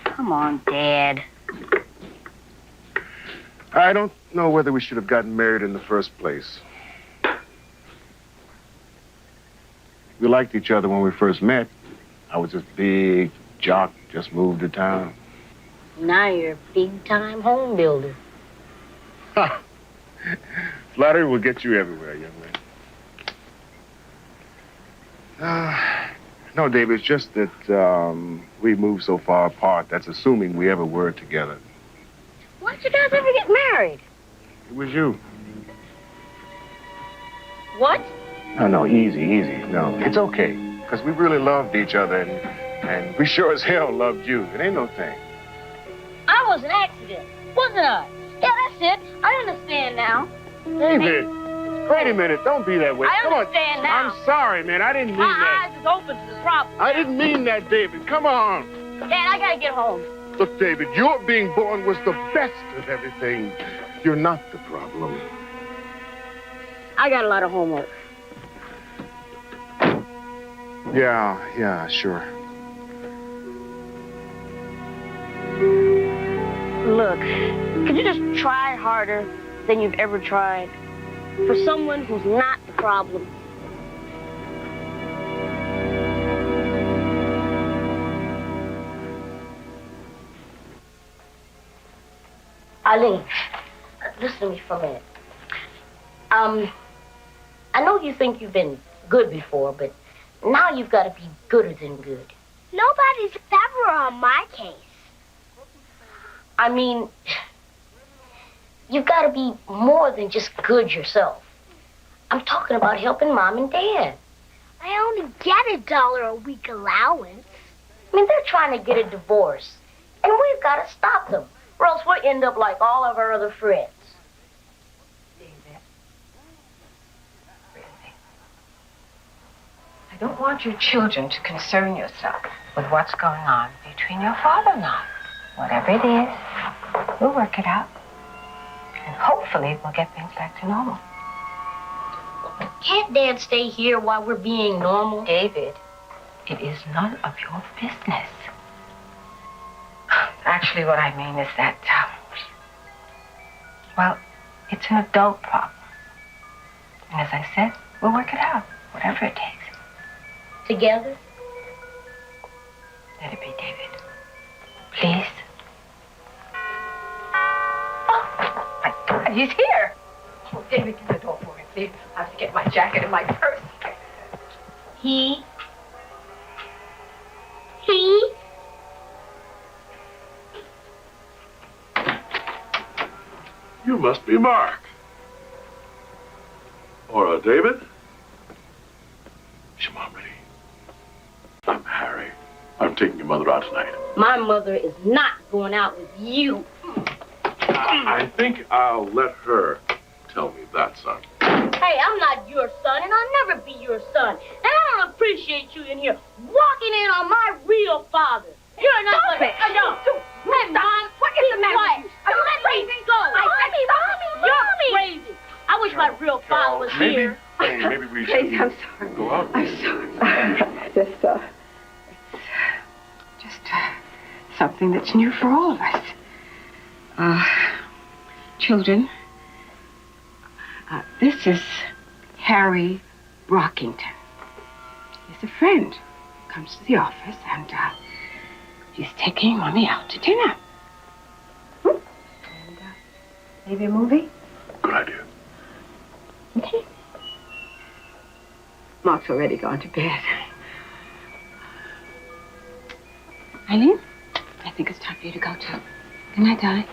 Come on, Dad. I don't know whether we should have gotten married in the first place. We liked each other when we first met. I was this big jock, just moved to town. Now you're a big-time home builder. Ha! Flattery will get you everywhere, young man. No, Dave, it's just that we moved so far apart. That's assuming we ever were together. Why'd you guys ever get married? It was you. What? No, easy. No, it's okay. Because we really loved each other, and we sure as hell loved you. It ain't no thing. I was an accident, wasn't I? Yeah, that's it. I understand now. David, wait a minute. Don't be that way. I Come on. understand now. I'm sorry, man. I didn't mean My that. eyes is open to the problem. I didn't mean that, David. Come on. Dad, I gotta get home. Look, David, your being born was the best of everything. You're not the problem. I got a lot of homework. Yeah, sure. Look, could you just try harder than you've ever tried? For someone who's not the problem. Eileen, listen to me for a minute. I know you think you've been good before, but now you've got to be gooder than good. Nobody's ever on my case. I mean, you've got to be more than just good yourself. I'm talking about helping Mom and Dad. I only get $1 a week allowance. I mean, they're trying to get a divorce, and we've got to stop them, or else we'll end up like all of our other friends. I don't want your children to concern yourself with what's going on between your father and I. Whatever it is, we'll work it out. And hopefully we'll get things back to normal. Can't Dad stay here while we're being normal? David, it is none of your business. Actually, what I mean is that, well, it's an adult problem. And as I said, we'll work it out, whatever it takes. Together? Let it be, David. Please. Oh, my God, he's here. Oh, David, get the door for me, please. I have to get my jacket and my purse. He? You must be Mark. Or David? Come on, Minnie. I'm Harry. I'm taking your mother out tonight. My mother is not going out with you. I think I'll let her tell me that, son. Hey, I'm not your son, and I'll never be your son. And I don't appreciate you in here walking in on my real father. You're not Stop it. No. Hey, Mom, what is the matter with you? Are you crazy? Go. Mommy. You're crazy. I wish my real father was here. Maybe we should Please, I'm sorry. go out. I'm sorry. It's just something that's new for all of us. Children, this is Harry Brockington. He's a friend. Comes to the office and he's taking Mommy out to dinner. And maybe a movie? Good idea. Okay. Mark's already gone to bed. Eileen, I think it's time for you to go too. Good night, darling.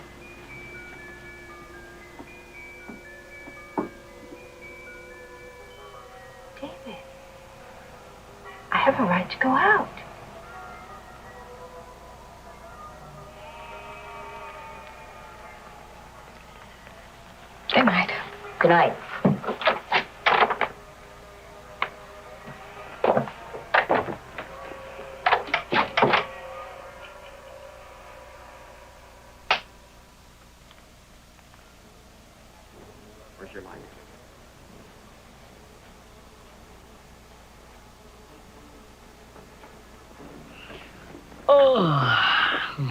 don't you go out? Good night. Good night. Where's your light? Oh.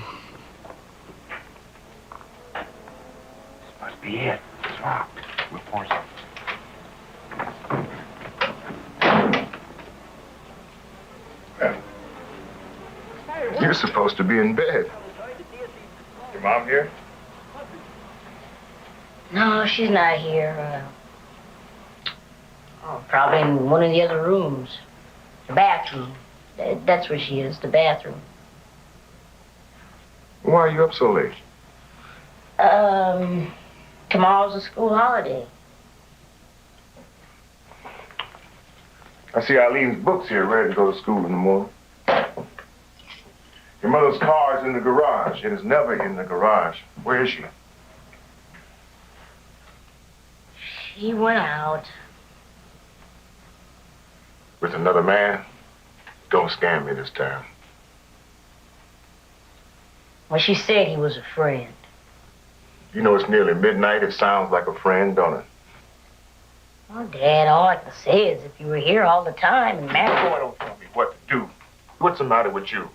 This must be it. It's locked. We'll pour some. You're supposed to be in bed. Your mom here? No, she's not here. Probably in one of the other rooms. The bathroom. That's where she is, the bathroom. Why are you up so late? Tomorrow's a school holiday. I see Eileen's books here ready to go to school in the morning. Your mother's car is in the garage. It is never in the garage. Where is she? She went out. With another man? Don't scam me this time. Well, she said he was a friend. You know it's nearly midnight. It sounds like a friend, don't it? Well, Dad, all I can say is if you were here all the time and Matt... Boy, don't tell me what to do. What's the matter with you?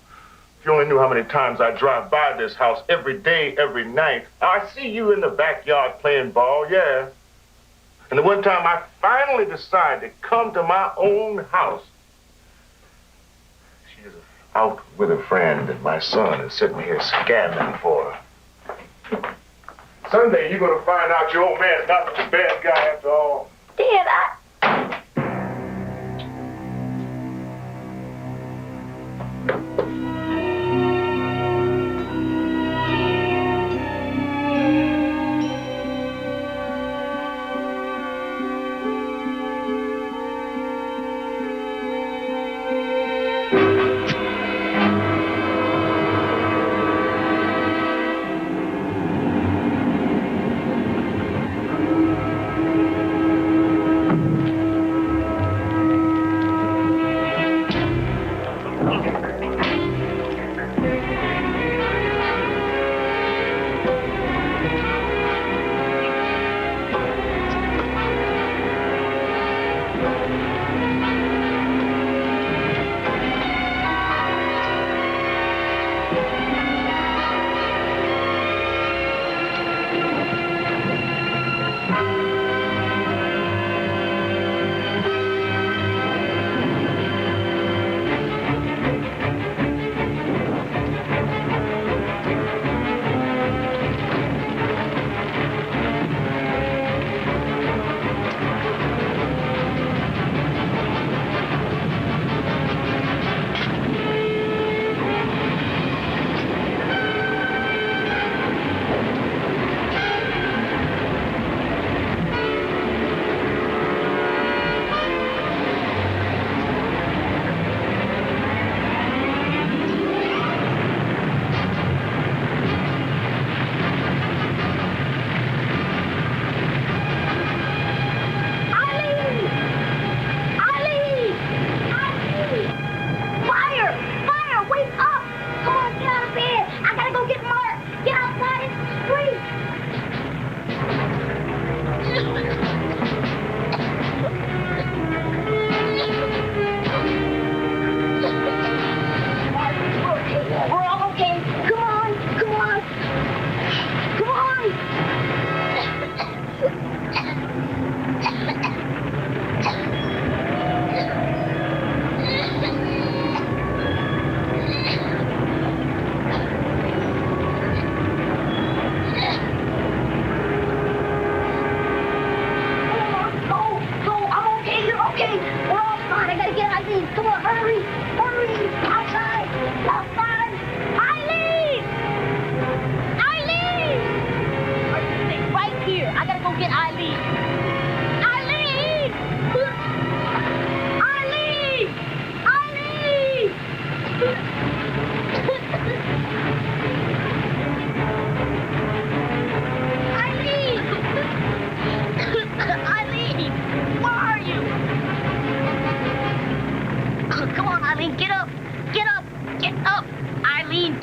If you only knew how many times I drive by this house every day, every night. I see you in the backyard playing ball, yeah. And the one time I finally decide to come to my own house, she is out with a friend and my son is sitting here scamming for her. Someday you're going to find out your old man's not such a bad guy after all. Dad,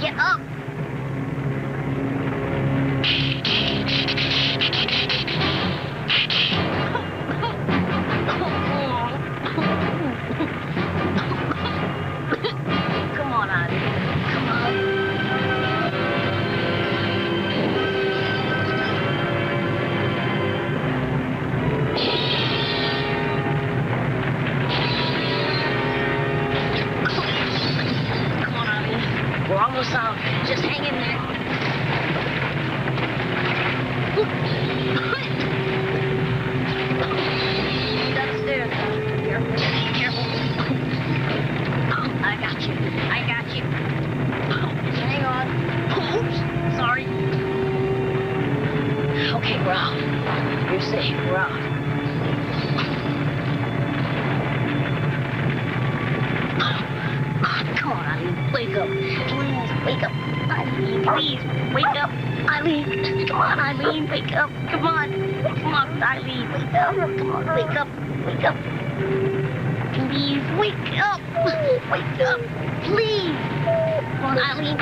Get up! Come on, Eileen. Come on. We're almost out. Just hang in there. He's upstairs. Careful. Careful. I got you. I got you. Hang on. Oops. Sorry. Okay, we're out. You're safe. We're out. Come on, Eileen. Wake up. Please, wake up. Eileen, please, wake up. Eileen, come on, Eileen, wake up. Come on. Come on, Eileen, wake up. Come on, wake up. Wake up. Please, wake up. Wake up. Please. Come on, Eileen.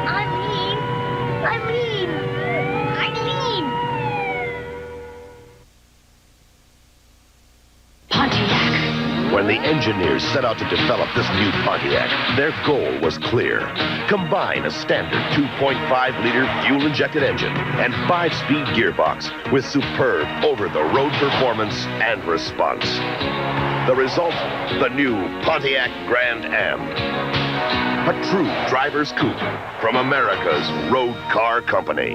Eileen. Eileen. Eileen. When the engineers set out to develop this new Pontiac, their goal was clear. Combine a standard 2.5-liter fuel-injected engine and 5-speed gearbox with superb over-the-road performance and response. The result, the new Pontiac Grand Am. A true driver's coupe from America's road car company.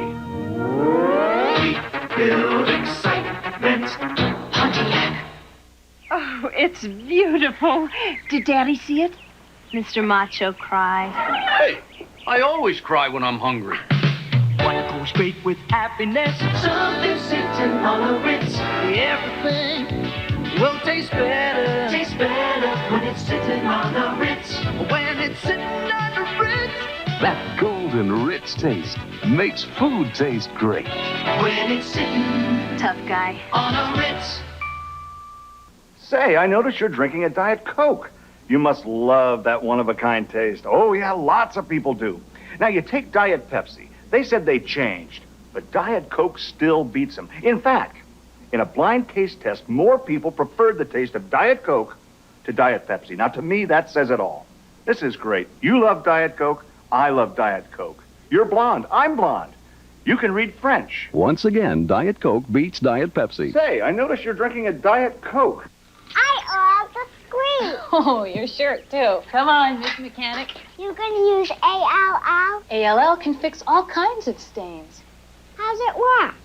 We build excitement, Pontiac. Oh, it's beautiful. Did Daddy see it? Mr. Macho cried. Hey, I always cry when I'm hungry. What goes great with happiness? Something sitting on a Ritz. Everything will taste better. Tastes better when it's sitting on a Ritz. When it's sitting on a Ritz. That golden Ritz taste makes food taste great. When it's sitting Tough guy. on a Ritz. Say, I noticed you're drinking a Diet Coke. You must love that one-of-a-kind taste. Oh, yeah, lots of people do. Now, you take Diet Pepsi. They said they changed, but Diet Coke still beats them. In fact, in a blind taste test, more people preferred the taste of Diet Coke to Diet Pepsi. Now, to me, that says it all. This is great. You love Diet Coke. I love Diet Coke. You're blonde. I'm blonde. You can read French. Once again, Diet Coke beats Diet Pepsi. Say, I noticed you're drinking a Diet Coke. I love the screen. Oh, your shirt, too. Come on, Miss Mechanic. You can use ALL. ALL can fix all kinds of stains. How's it work?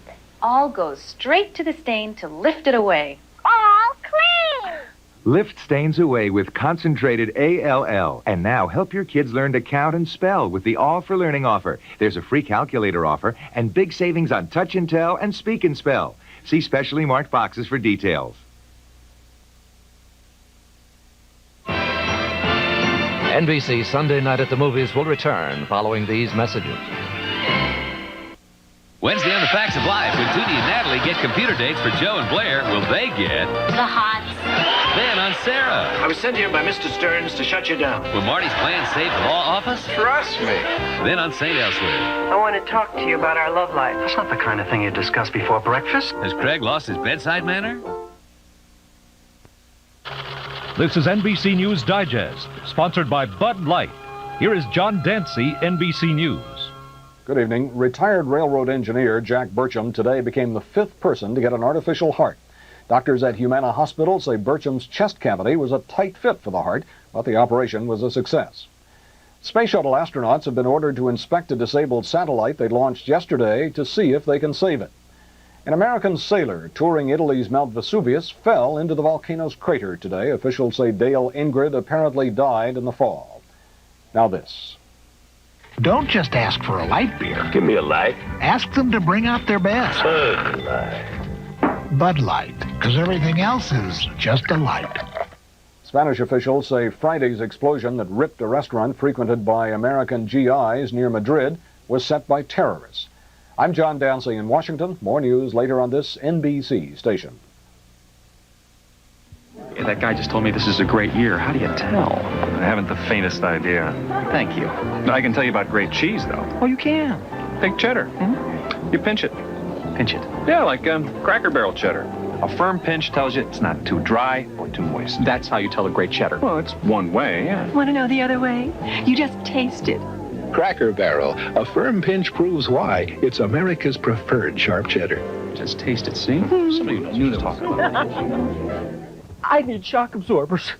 All goes straight to the stain to lift it away. All clean. Lift stains away with concentrated ALL. And now help your kids learn to count and spell with the All for Learning offer. There's a free calculator offer and big savings on Touch and Tell and Speak and Spell. See specially marked boxes for details. NBC Sunday Night at the Movies will return following these messages. Wednesday on The Facts of Life, when Tootie and Natalie get computer dates for Joe and Blair, will they get... The hots. Then on Sarah. I was sent here by Mr. Stearns to shut you down. Will Marty's plan save the law office? Trust me. Then on St. Elsewhere. I want to talk to you about our love life. That's not the kind of thing you discuss before breakfast. Has Craig lost his bedside manner? This is NBC News Digest, sponsored by Bud Light. Here is John Dancy, NBC News. Good evening. Retired railroad engineer Jack Burcham today became the 5th person to get an artificial heart. Doctors at Humana Hospital say Burcham's chest cavity was a tight fit for the heart, but the operation was a success. Space Shuttle astronauts have been ordered to inspect a disabled satellite they launched yesterday to see if they can save it. An American sailor touring Italy's Mount Vesuvius fell into the volcano's crater today. Officials say Dale Ingrid apparently died in the fall. Now this. Don't just ask for a light beer. Give me a light. Ask them to bring out their best. Bud Light. Bud Light, because everything else is just a light. Spanish officials say Friday's explosion that ripped a restaurant frequented by American GIs near Madrid was set by terrorists. I'm John Dancy in Washington. More news later on this NBC station. that guy just told me this is a great year. How do you tell? I haven't the faintest idea. Thank you. I can tell you about great cheese, though. Oh, you can. Big cheddar. You pinch it. Pinch it. Yeah, like Cracker Barrel cheddar. A firm pinch tells you it's not too dry or too moist. That's how you tell a great cheddar. Well, it's one way, yeah. Want to know the other way? You just taste it. Cracker Barrel. A firm pinch proves why. It's America's preferred sharp cheddar. Just taste it, see? Somebody knew they were talking about it. I need shock absorbers.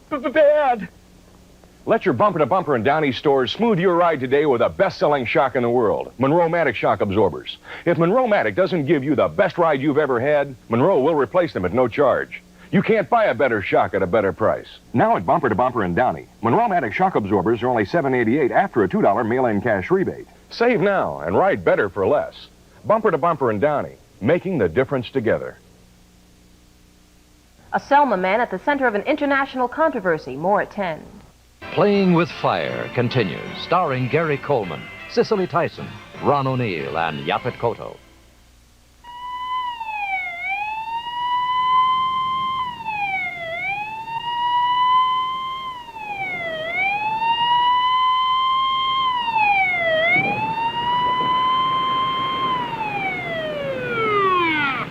Bad. Let your Bumper to Bumper and Downey stores smooth your ride today with the best-selling shock in the world, Monroe-Matic shock absorbers. If Monroe-Matic doesn't give you the best ride you've ever had, Monroe will replace them at no charge. You can't buy a better shock at a better price. Now at Bumper to Bumper and Downey, Monroe-Matic shock absorbers are only $7.88 after a $2 mail-in cash rebate. Save now and ride better for less. Bumper to Bumper and Downey, making the difference together. A Selma man at the center of an international controversy. More at 10. Playing with Fire continues, starring Gary Coleman, Cicely Tyson, Ron O'Neill, and Yaphet Kotto.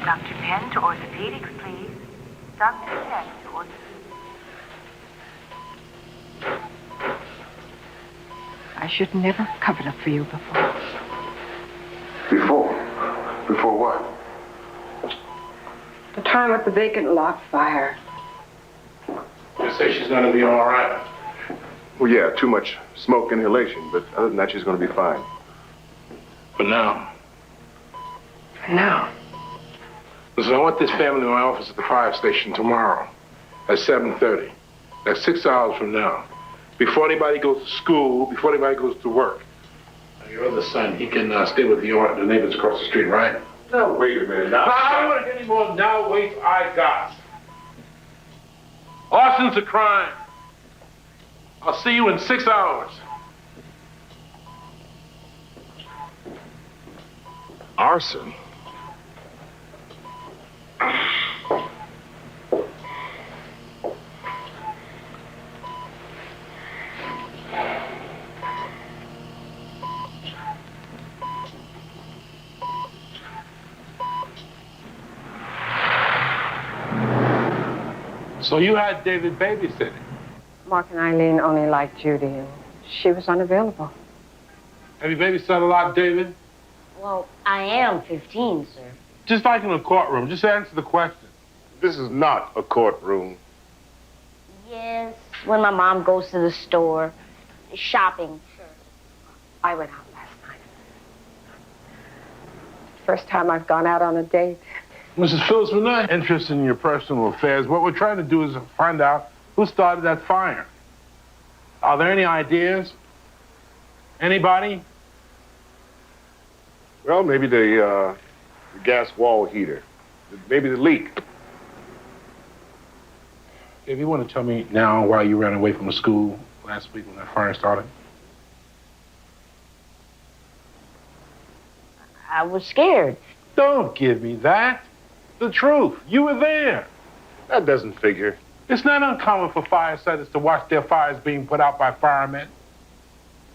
Dr. Penn to orthopedics, please. Dr. Penn to orthopedics. I should never have covered up for you before. Before? Before what? The time at the vacant lot fire. You say she's going to be all right. Well, yeah, too much smoke inhalation, but other than that, she's going to be fine. For now. For now. Listen, I want this family in my office at the fire station tomorrow at 7:30. That's 6 hours from now. Before anybody goes to school, before anybody goes to work. Now, your other son, he can stay with the neighbors across the street, right? No, wait a minute. Now, I don't want to get any more now wait I got. Arson's a crime. I'll see you in 6 hours. Arson? So you had David babysitting? Mark and Eileen only liked Judy, and she was unavailable. Have you babysat a lot, David? Well, I am 15, sir. Just like in a courtroom. Just answer the question. This is not a courtroom. Yes, when my mom goes to the store, shopping. Sure. I went out last night. First time I've gone out on a date. Mrs. Phillips, we're not interested in your personal affairs. What we're trying to do is find out who started that fire. Are there any ideas? Anybody? Well, maybe the gas wall heater. Maybe the leak. If you want to tell me now why you ran away from the school last week when that fire started? I was scared. Don't give me that. The truth. You were there. That doesn't figure. It's not uncommon for firefighters to watch their fires being put out by firemen.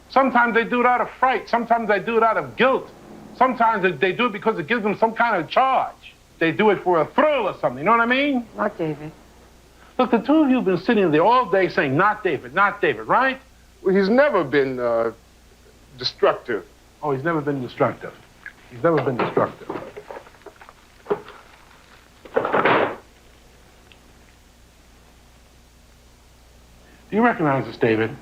Sometimes they do it out of fright. Sometimes they do it out of guilt. Sometimes they do it because it gives them some kind of charge. They do it for a thrill or something. You know what I mean? Not David. Look, the two of you have been sitting there all day saying, not David, right? Well, he's never been destructive. Oh, he's never been destructive. He's never been destructive. Do you recognize this, David?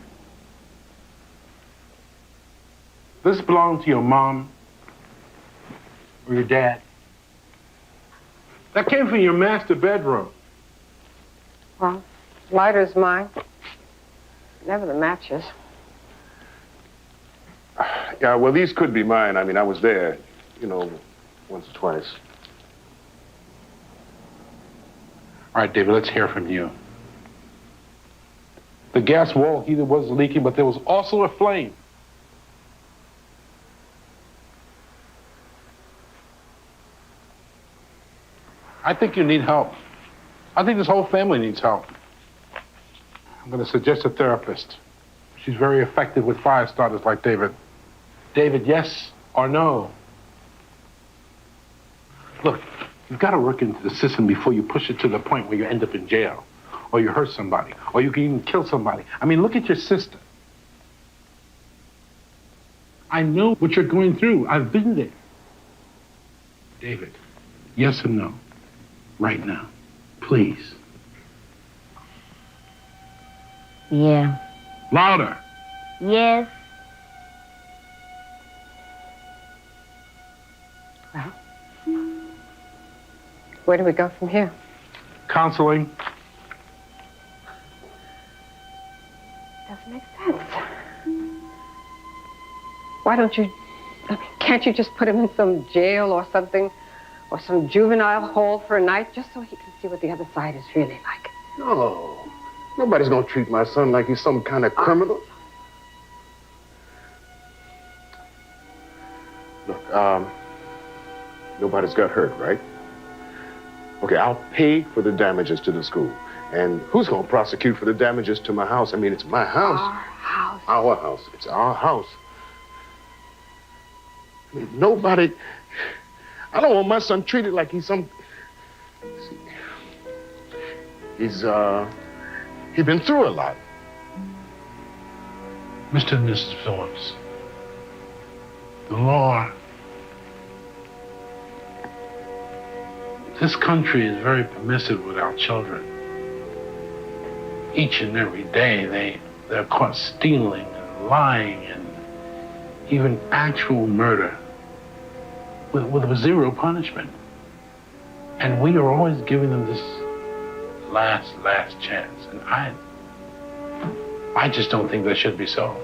Does this belong to your mom or your dad? That came from your master bedroom. Well, lighter's mine. Never the matches. Yeah, well, these could be mine. I mean, I was there, once or twice. All right, David, let's hear from you. The gas wall heater was leaking, but there was also a flame. I think you need help. I think this whole family needs help. I'm going to suggest a therapist. She's very effective with fire starters like David. David, yes or no? Look, you've got to work into the system before you push it to the point where you end up in jail, or you hurt somebody, or you can even kill somebody. I mean, look at your sister. I know what you're going through. I've been there. David, yes or no? Right now. Please. Yeah. Louder. Yes. Well, where do we go from here? Counseling. Doesn't make sense. Why don't you, can't you just put him in some jail or something, or some juvenile hall for a night, just so he can see what the other side is really like? No. Nobody's gonna treat my son like he's some kind of criminal. Look, nobody's got hurt, right? Okay, I'll pay for the damages to the school. And who's gonna prosecute for the damages to my house? I mean, it's my house. Our house. Our house. It's our house. I mean, nobody... I don't want my son treated like he's some... He's been through a lot. Mr. and Mrs. Phillips, the law... This country is very permissive with our children. Each and every day, they're caught stealing and lying and even actual murder with zero punishment. And we are always giving them this last chance. And I just don't think that should be so.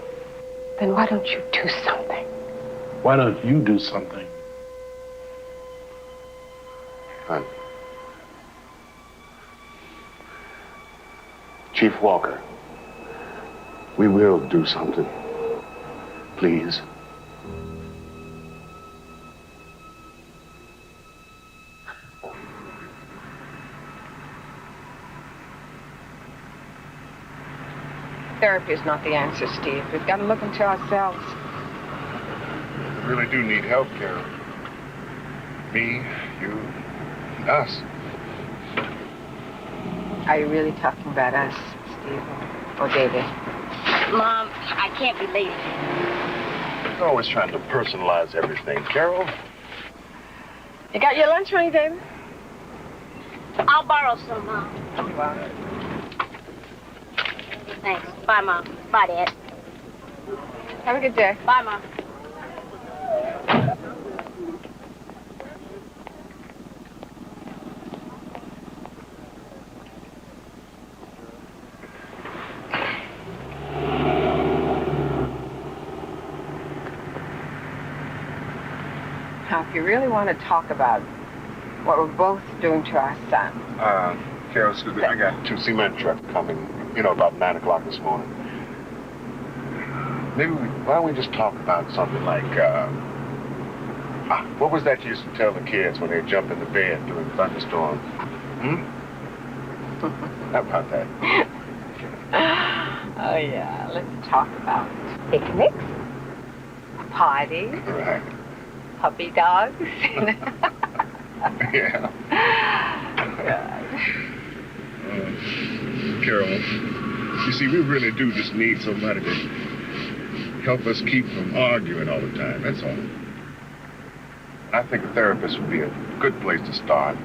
Then why don't you do something? Why don't you do something? Honey. Chief Walker, we will do something. Please. Therapy is not the answer, Steve. We've got to look into ourselves. We really do need help, Carol. Me, you, and us. Are you really talking about us, Steve, or David? Mom, I can't be late. You're always trying to personalize everything, Carol. You got your lunch money, David? I'll borrow some, Mom. Well, Thanks. Bye, Mom. Bye, Dad. have a good day. Bye, Mom. Now, if you really want to talk about what we're both doing to our son. Carol, excuse me, I got 2 cement trucks coming, about 9 o'clock this morning. Why don't we just talk about something like, what was that you used to tell the kids when they jump in the bed during thunderstorms? How about that? Oh, yeah. Let's talk about picnics, parties, Right. puppy dogs. Yeah. Carol, you see, we really do just need somebody to help us keep from arguing all the time, that's all. I think a therapist would be a good place to start.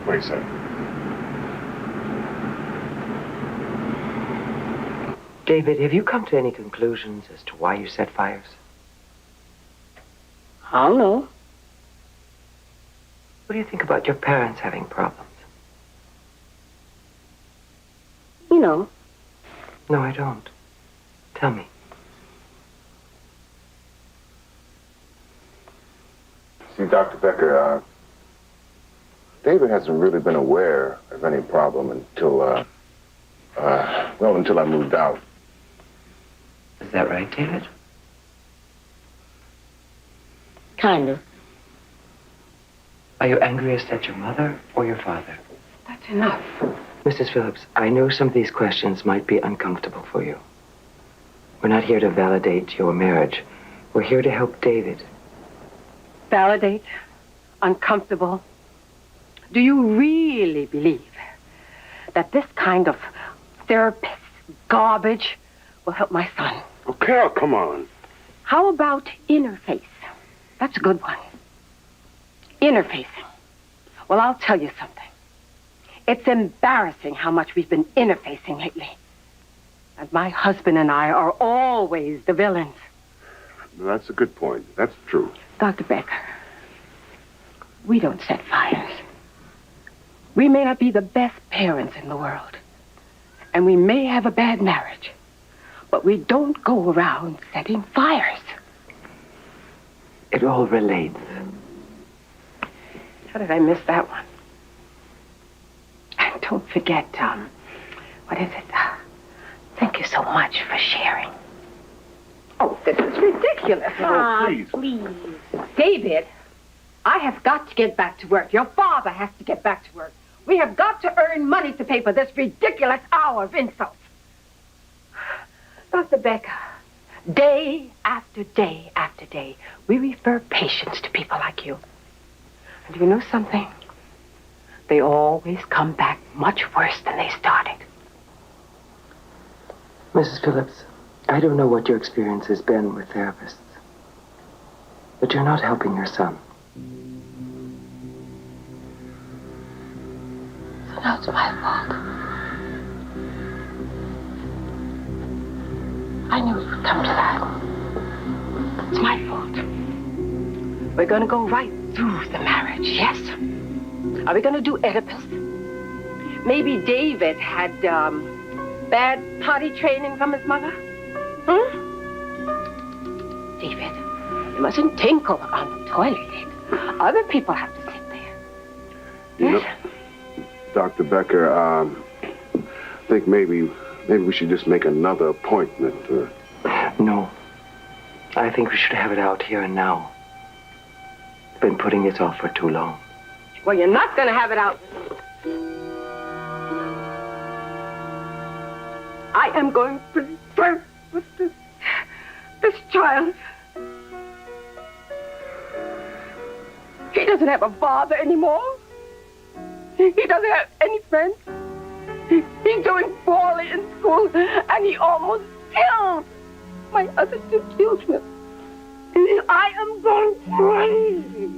What do you say? David, have you come to any conclusions as to why you set fires? I don't know. What do you think about your parents having problems? You know. No, I don't. Tell me. See, Dr. Becker, David hasn't really been aware of any problem until until I moved out. Is that right, David? Kind of. Are you angriest at your mother or your father? That's enough. Mrs. Phillips, I know some of these questions might be uncomfortable for you. We're not here to validate your marriage. We're here to help David. Validate? Uncomfortable? Do you really believe that this kind of therapist garbage will help my son? Oh, Carol, come on. How about interface? That's a good one. Interfacing. Well, I'll tell you something. It's embarrassing how much we've been interfacing lately. And my husband and I are always the villains. That's a good point. That's true. Dr. Becker, we don't set fires. We may not be the best parents in the world. And we may have a bad marriage. But we don't go around setting fires. It all relates. How did I miss that one? And don't forget, what is it? Thank you so much for sharing. Oh, this is ridiculous. Please. David, I have got to get back to work. Your father has to get back to work. We have got to earn money to pay for this ridiculous hour of insults. Dr. Becker, day after day after day, we refer patients to people like you. And you know something? They always come back much worse than they started. Mrs. Phillips, I don't know what your experience has been with therapists, but you're not helping your son. So now it's my fault. I knew it would come to that. It's my fault. We're going to go right through the marriage, yes? Are we going to do Oedipus? Maybe David had, bad potty training from his mother? David, you mustn't tinkle on the toilet lid. Other people have to sit there. You know, Dr. Becker, I think maybe we should just make another appointment. No. I think we should have it out here and now. Been putting it off for too long. Well, you're not going to have it out. I am going to birth with this child. He doesn't have a father anymore. He doesn't have any friends. He's doing poorly in school, and he almost killed my other two children. I am going crazy.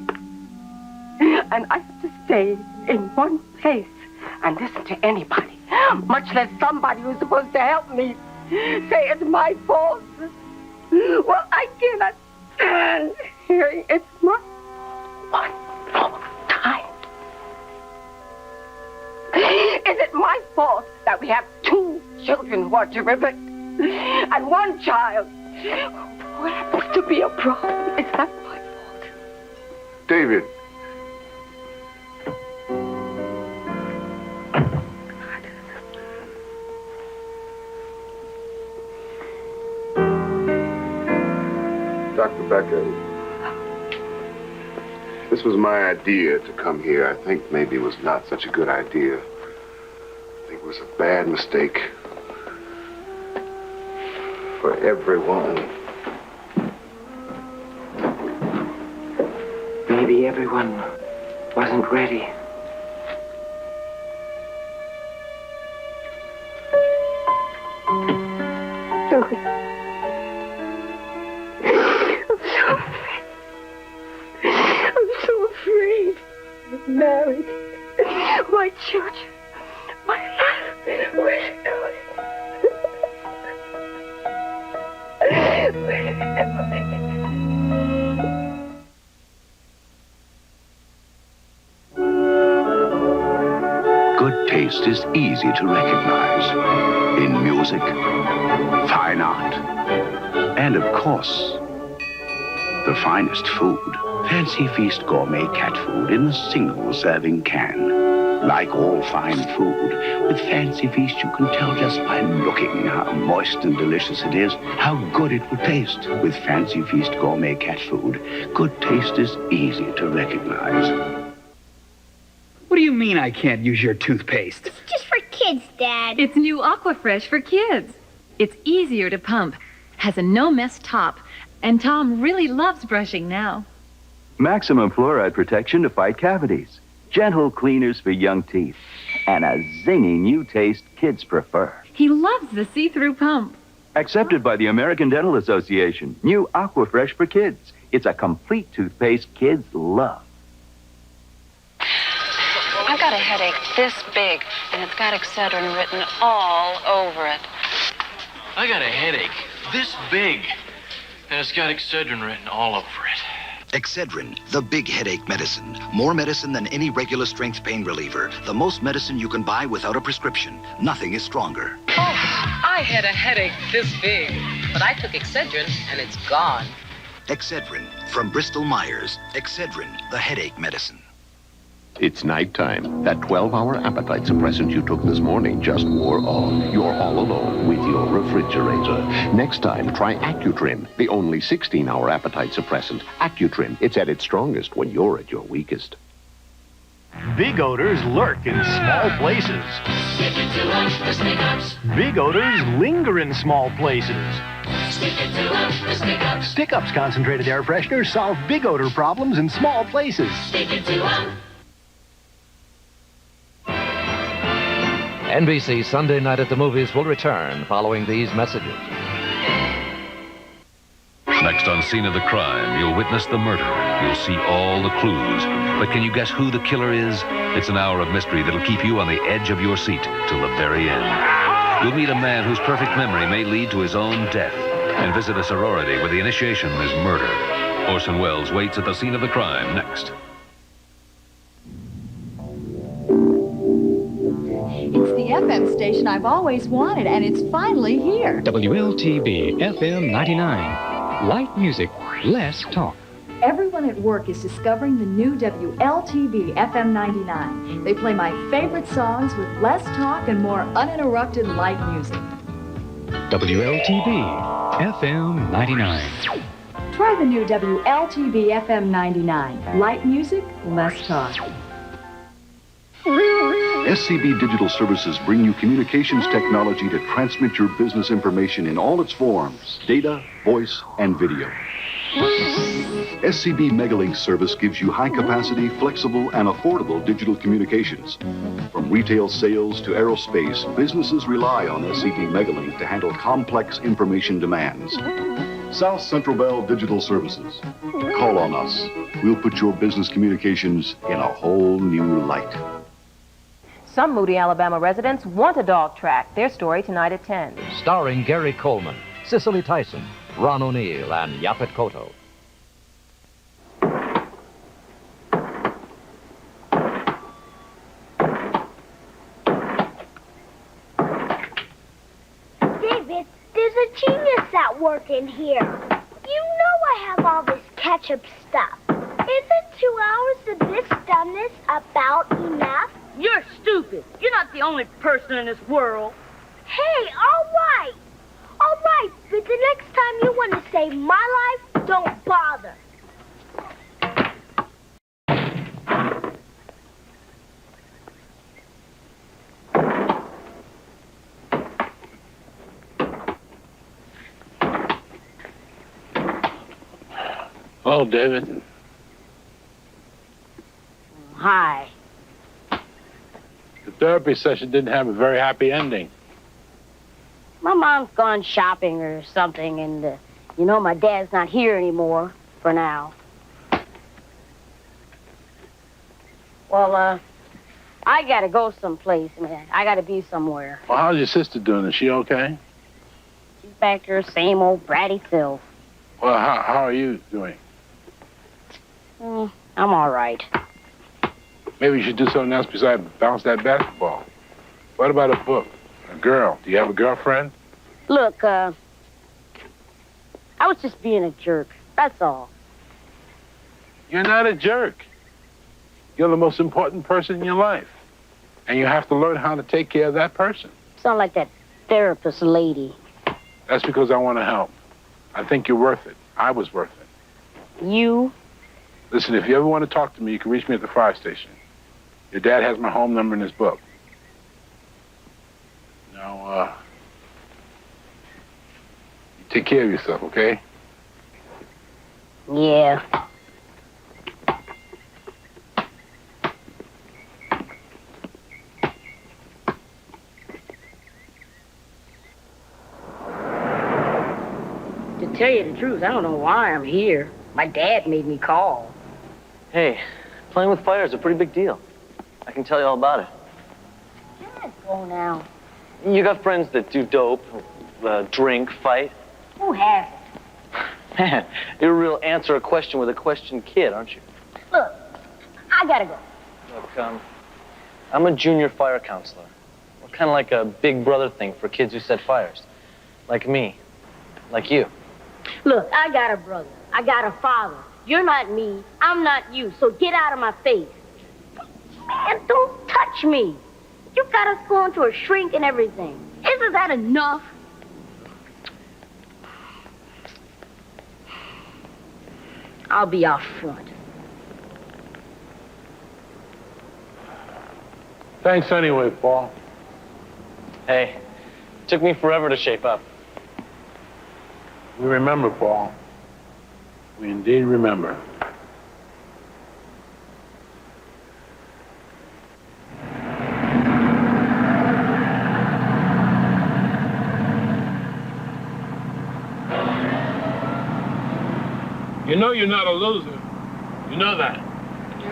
And I have to stay in one place and listen to anybody, much less somebody who's supposed to help me, say it's my fault. Well, I cannot stand hearing it's my one full time. Is it my fault that we have two children who are terrific and one child who happens to be a problem? Is that my fault? David. Dr. Becker, this was my idea to come here. I think maybe it was not such a good idea. I think it was a bad mistake for everyone. Maybe everyone wasn't ready. Married, my children, my life, where's it going? Good taste is easy to recognize in music, fine art, and of course, the finest food. Fancy Feast gourmet cat food in a single-serving can. Like all fine food, with Fancy Feast you can tell just by looking how moist and delicious it is, how good it will taste. With Fancy Feast gourmet cat food, good taste is easy to recognize. What do you mean I can't use your toothpaste? It's just for kids, Dad. It's new Aquafresh for kids. It's easier to pump, has a no-mess top, and Tom really loves brushing now. Maximum fluoride protection to fight cavities. Gentle cleaners for young teeth. And a zingy new taste kids prefer. He loves the see-through pump. Accepted by the American Dental Association. New Aquafresh for kids. It's a complete toothpaste kids love. I've got a headache this big, and it's got Excedrin written all over it. I got a headache this big, and it's got Excedrin written all over it. Excedrin, the big headache medicine. More medicine than any regular strength pain reliever. The most medicine you can buy without a prescription. Nothing is stronger. Oh, I had a headache this big, but I took Excedrin and it's gone. Excedrin from Bristol Myers. Excedrin, the headache medicine. It's nighttime. That 12-hour appetite suppressant you took this morning just wore off. You're all alone with your refrigerator. Next time, try Accutrim, the only 16-hour appetite suppressant. Accutrim, it's at its strongest when you're at your weakest. Big odors lurk in small places. Stick it to 'em, the stick-ups. Big odors linger in small places. Stick it to 'em, the stick-ups. Stick-ups concentrated air fresheners solve big odor problems in small places. Stick it to 'em. NBC Sunday Night at the Movies will return following these messages. Next on Scene of the Crime, you'll witness the murder. You'll see all the clues. But can you guess who the killer is? It's an hour of mystery that'll keep you on the edge of your seat till the very end. You'll meet a man whose perfect memory may lead to his own death, and visit a sorority where the initiation is murder. Orson Welles waits at the scene of the crime next. It's the FM station I've always wanted, and it's finally here. WLTB FM 99. Light music, less talk. Everyone at work is discovering the new WLTB FM 99. They play my favorite songs with less talk and more uninterrupted light music. WLTB FM 99. Try the new WLTB FM 99. Light music, less talk. SCB Digital Services bring you communications technology to transmit your business information in all its forms: data, voice, and video. SCB Megalink service gives you high-capacity, flexible, and affordable digital communications. From retail sales to aerospace, businesses rely on SCB Megalink to handle complex information demands. South Central Bell Digital Services. Call on us. We'll put your business communications in a whole new light. Some Moody, Alabama residents want a dog track. Their story tonight at 10. Starring Gary Coleman, Cicely Tyson, Ron O'Neill, and Yaphet Kotto. David, there's a genius at work in here. You know I have all this ketchup stuff. Isn't 2 hours of this dumbness about enough? You're stupid. You're not the only person in this world. Hey, all right. All right, but the next time you want to save my life, don't bother. Hello, David. Hi. The therapy session didn't have a very happy ending. My mom's gone shopping or something, and, my dad's not here anymore for now. Well, I gotta go someplace, man. I gotta be somewhere. Well, how's your sister doing? Is she okay? She's back to her same old bratty self. Well, how are you doing? I'm all right. Maybe you should do something else besides bounce that basketball. What about a book? A girl? Do you have a girlfriend? Look, I was just being a jerk. That's all. You're not a jerk. You're the most important person in your life. And you have to learn how to take care of that person. Sound like that therapist lady. That's because I want to help. I think you're worth it. I was worth it. You? Listen, if you ever want to talk to me, you can reach me at the fire station. Your dad has my home number in his book. Now, you take care of yourself, okay? Yeah. To tell you the truth, I don't know why I'm here. My dad made me call. Hey, playing with fire is a pretty big deal. I can tell you all about it. Let's go now. You got friends that do dope, drink, fight. Who has Man, you're a real answer a question with a question kid, aren't you? Look, I gotta go. Look, I'm a junior fire counselor. We're kind of like a big brother thing for kids who set fires. Like me. Like you. Look, I got a brother. I got a father. You're not me. I'm not you. So get out of my face. Man, don't touch me. You got us going to a shrink and everything. Isn't that enough? I'll be out front. Thanks anyway, Paul. Hey, it took me forever to shape up. We remember, Paul. We indeed remember. You know you're not a loser. You know that.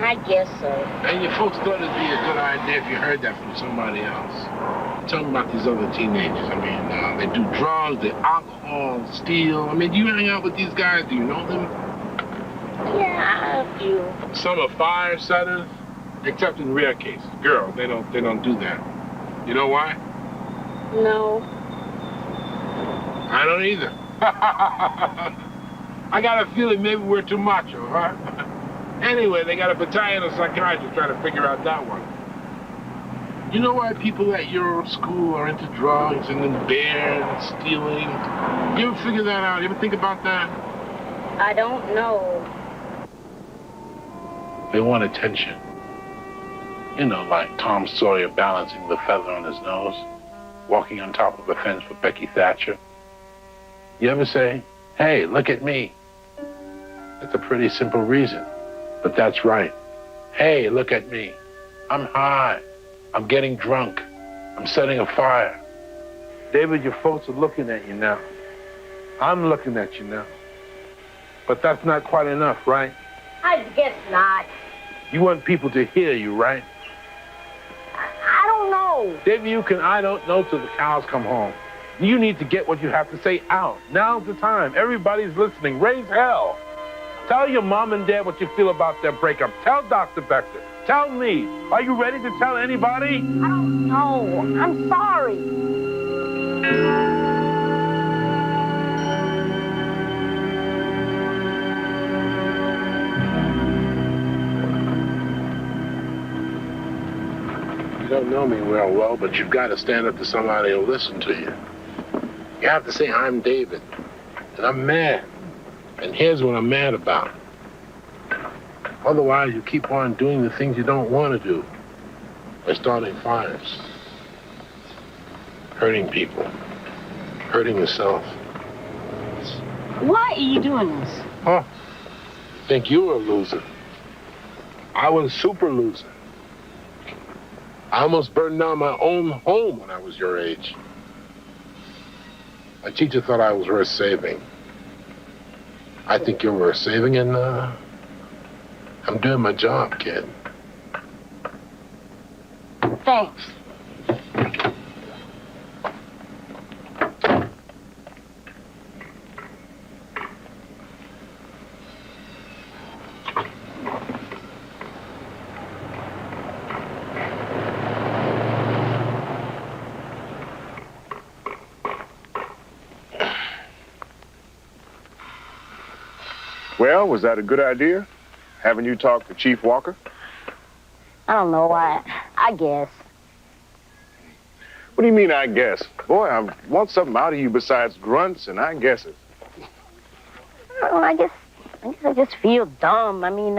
I guess so. And your folks thought it'd be a good idea if you heard that from somebody else. Tell me about these other teenagers. I mean, they do drugs, they alcohol, steal. I mean, do you hang out with these guys? Do you know them? Yeah, a few. Some are fire setters, except in rare cases. Girls, they don't do that. You know why? No. I don't either. I got a feeling maybe we're too macho, huh? Anyway, they got a battalion of psychiatrists trying to figure out that one. You know why people at your school are into drugs and then beer and stealing? You ever figure that out? You ever think about that? I don't know. They want attention. You know, like Tom Sawyer balancing the feather on his nose, walking on top of a fence for Becky Thatcher. You ever say, hey, look at me? That's a pretty simple reason, but that's right. Hey, look at me. I'm high. I'm getting drunk. I'm setting a fire. David, your folks are looking at you now. I'm looking at you now. But that's not quite enough, right? I guess not. You want people to hear you, right? I don't know. David, you can I don't know till the cows come home. You need to get what you have to say out. Now's the time. Everybody's listening. Raise hell. Tell your mom and dad what you feel about their breakup. Tell Dr. Becker. Tell me. Are you ready to tell anybody? I don't know. I'm sorry. You don't know me well, but you've got to stand up to somebody who'll listen to you. You have to say, I'm David, and I'm mad. And here's what I'm mad about. Otherwise, you keep on doing the things you don't want to do. By starting fires. Hurting people. Hurting yourself. Why are you doing this? Huh? Think you were a loser. I was a super loser. I almost burned down my own home when I was your age. My teacher thought I was worth saving. I think you're worth saving, and I'm doing my job, kid. Thanks. Well, was that a good idea? Haven't you talked to Chief Walker? I don't know. I guess. What do you mean, I guess? Boy, I want something out of you besides grunts and I guesses. Well, I guess I just feel dumb. I mean,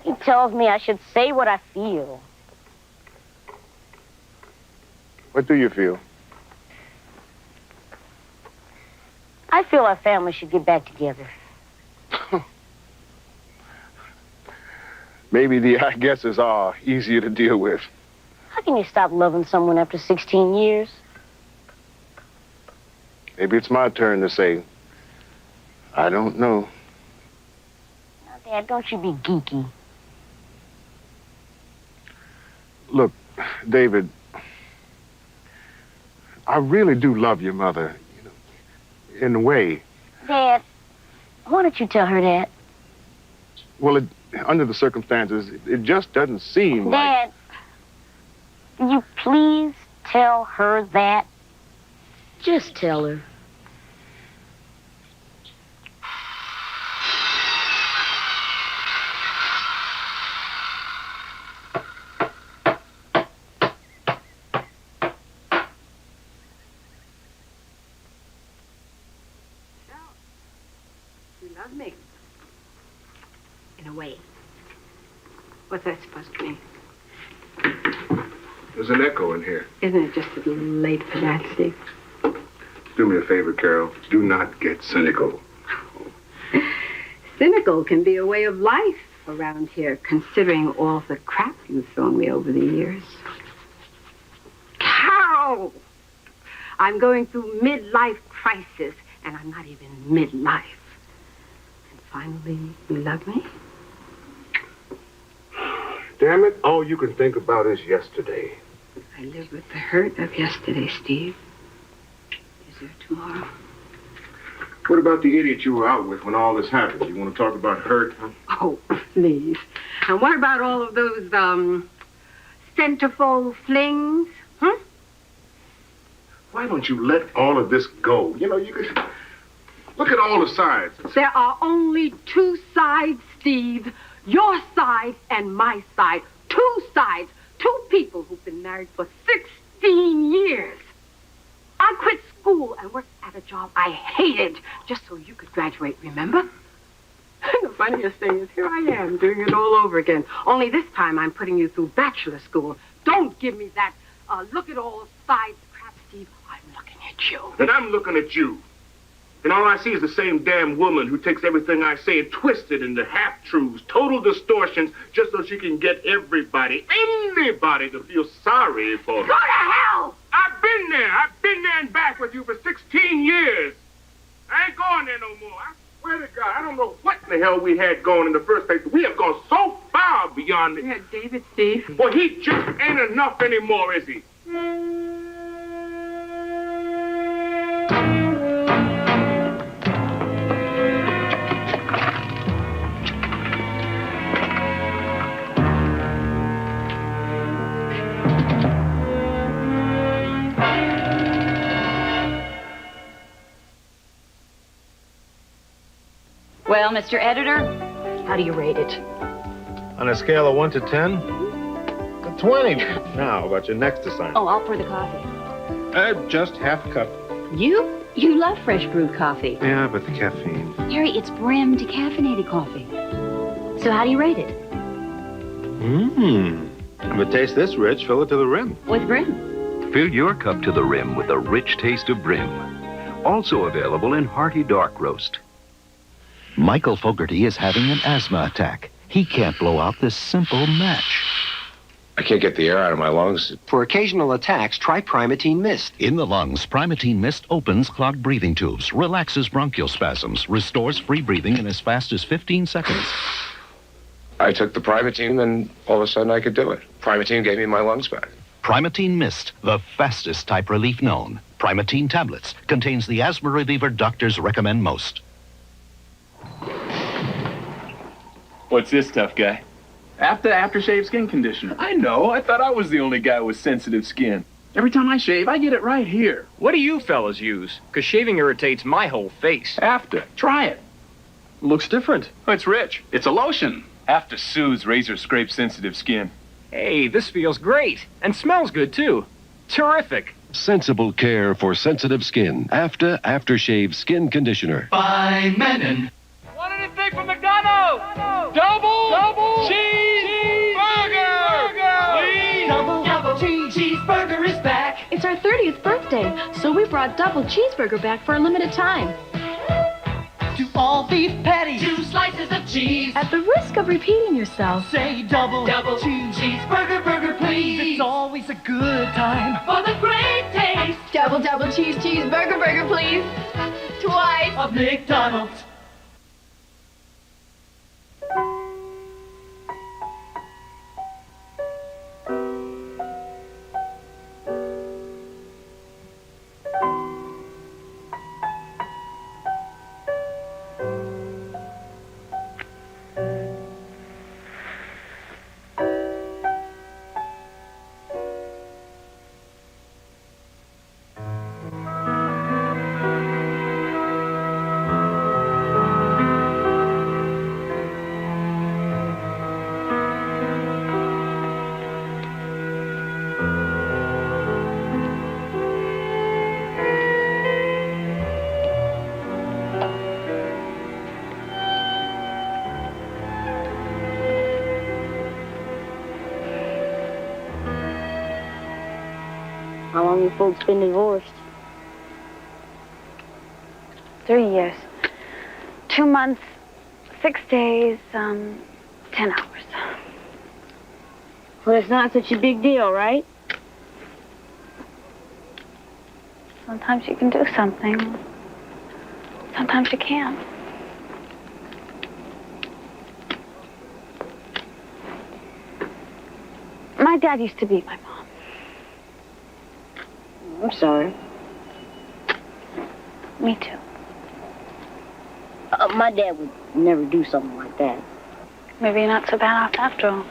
He tells me I should say what I feel. What do you feel? I feel our family should get back together. Maybe the I guesses are easier to deal with. How can you stop loving someone after 16 years? Maybe it's my turn to say, I don't know. Now, Dad, don't you be geeky. Look, David, I really do love your mother, you know, in a way. Dad, why don't you tell her that? Well, under the circumstances, it just doesn't seem like... Dad, will you please tell her that? Just tell her. You love me. In a way. What's that supposed to mean? There's an echo in here. Isn't it just a little late for that, Steve? Do me a favor, Carol. Do not get cynical. Cynical can be a way of life around here, considering all the crap you've thrown me over the years. Carol! I'm going through midlife crisis, and I'm not even midlife. And finally, you love me? Damn it, all you can think about is yesterday. I live with the hurt of yesterday, Steve. Is there tomorrow? What about the idiot you were out with when all this happened? You want to talk about hurt, huh? Oh, please. And what about all of those, centerfold flings? Huh? Why don't you let all of this go? You know, you could... Look at all the sides. There are only two sides, Steve. Your side and my side. Two sides. Two people who've been married for 16 years. I quit school and worked at a job I hated just so you could graduate, remember? And the funniest thing is, here I am doing it all over again. Only this time I'm putting you through bachelor school. Don't give me that look at all sides crap, Steve. I'm looking at you. And I'm looking at you. And all I see is the same damn woman who takes everything I say and twists it into half-truths, total distortions, just so she can get everybody, anybody, to feel sorry for her. Go to hell! I've been there. I've been there and back with you for 16 years. I ain't going there no more. I swear to God, I don't know what in the hell we had going in the first place, but we have gone so far beyond it. Yeah, David, Steve. Well, he just ain't enough anymore, is he? Well, Mr. Editor, how do you rate it? On a scale of 1 to 10? A 20. Now, about your next assignment. Oh, I'll pour the coffee. Just half cup. You love fresh brewed coffee. Yeah, but the caffeine. Harry, it's brim decaffeinated coffee. So how do you rate it? If it tastes this rich, fill it to the rim. With brim. Fill your cup to the rim with the rich taste of brim. Also available in hearty dark roast. Michael Fogarty is having an asthma attack. He can't blow out this simple match. I can't get the air out of my lungs. For occasional attacks, try Primatene Mist. In the lungs, Primatene Mist opens clogged breathing tubes, relaxes bronchial spasms, restores free breathing in as fast as 15 seconds. I took the Primatene, and all of a sudden I could do it. Primatene gave me my lungs back. Primatene Mist, the fastest type relief known. Primatene tablets contains the asthma reliever doctors recommend most. What's this, tough guy? Aftershave skin conditioner. I know. I thought I was the only guy with sensitive skin. Every time I shave, I get it right here. What do you fellas use? Because shaving irritates my whole face. After. Try it. Looks different. Oh, it's rich. It's a lotion. After soothes razor scrape sensitive skin. Hey, this feels great. And smells good, too. Terrific. Sensible care for sensitive skin. Aftershave skin conditioner. By Menon. What anything from McDonald's? Double cheese! cheeseburger is back. It's our 30th birthday, so we brought double cheeseburger back for a limited time. 2 all-beef patties, 2 slices of cheese. At the risk of repeating yourself, Say double cheeseburger, burger, please. It's always a good time for the great taste. double cheeseburger, burger, please. Twice. Of McDonald's. How long have folks been divorced? 3 years. 2 months, 6 days, 10 hours. Well, it's not such a big deal, right? Sometimes you can do something. Sometimes you can't. My dad used to beat my mom. I'm sorry. Me too. My dad would never do something like that. Maybe you're not so bad off after all.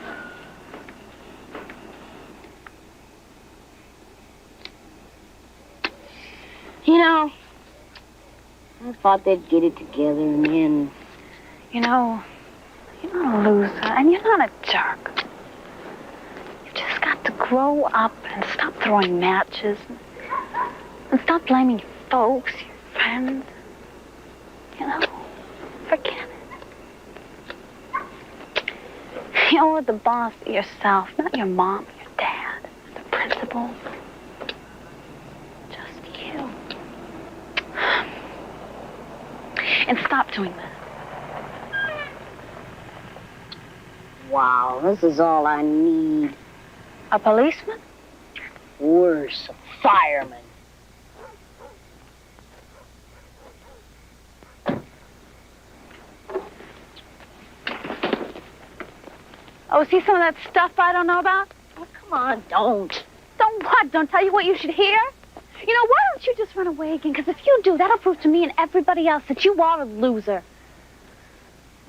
You know, I thought they'd get it together and then... You know, you're not a loser and you're not a jerk. You've just got to grow up and stop throwing matches and stop blaming your folks, your friends. You know, forget it. You're the boss of yourself, not your mom, your dad, the principal. Just you. And stop doing that. Wow, this is all I need. A policeman? Worse, a fireman. Oh, see some of that stuff I don't know about? Oh, come on, don't. Don't what? Don't tell you what you should hear? You know, why don't you just run away again? Because if you do, that'll prove to me and everybody else that you are a loser.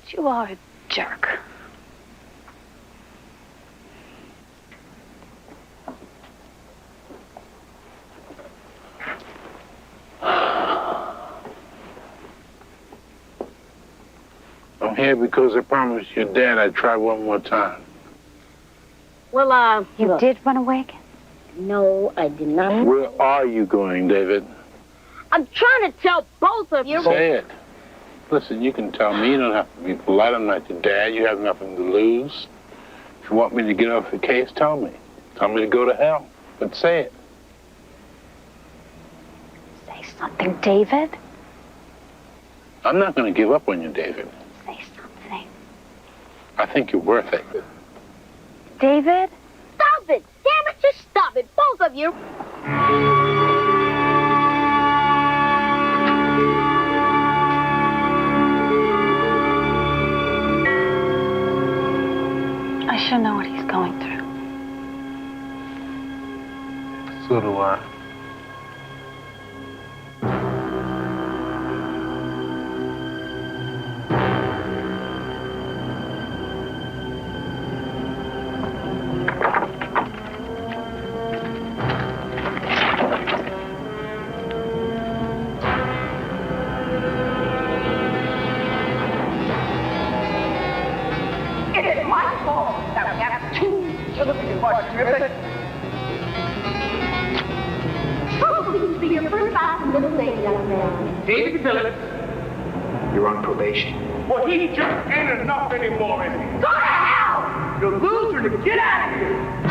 That you are a jerk. I'm here because I promised your dad I'd try one more time. Well, You look. did run away again? No, I did not. Where are you going, David? I'm trying to tell both of you. Say it. Listen, you can tell me. You don't have to be polite. I'm not your dad. You have nothing to lose. If you want me to get off the case, tell me. Tell me to go to hell. But say it. Say something, David. I'm not going to give up on you, David. Say something. I think you're worth it. David? Stop it! Damn it, just stop it, both of you. I sure know what he's going through. So do I. It's my fault that we have two children who are terrific. Oh, please be your first class and middle name, young man. David Phillips. You're on probation. Well, he just ain't enough anymore, is he? Go to hell! You loser, to get out of here!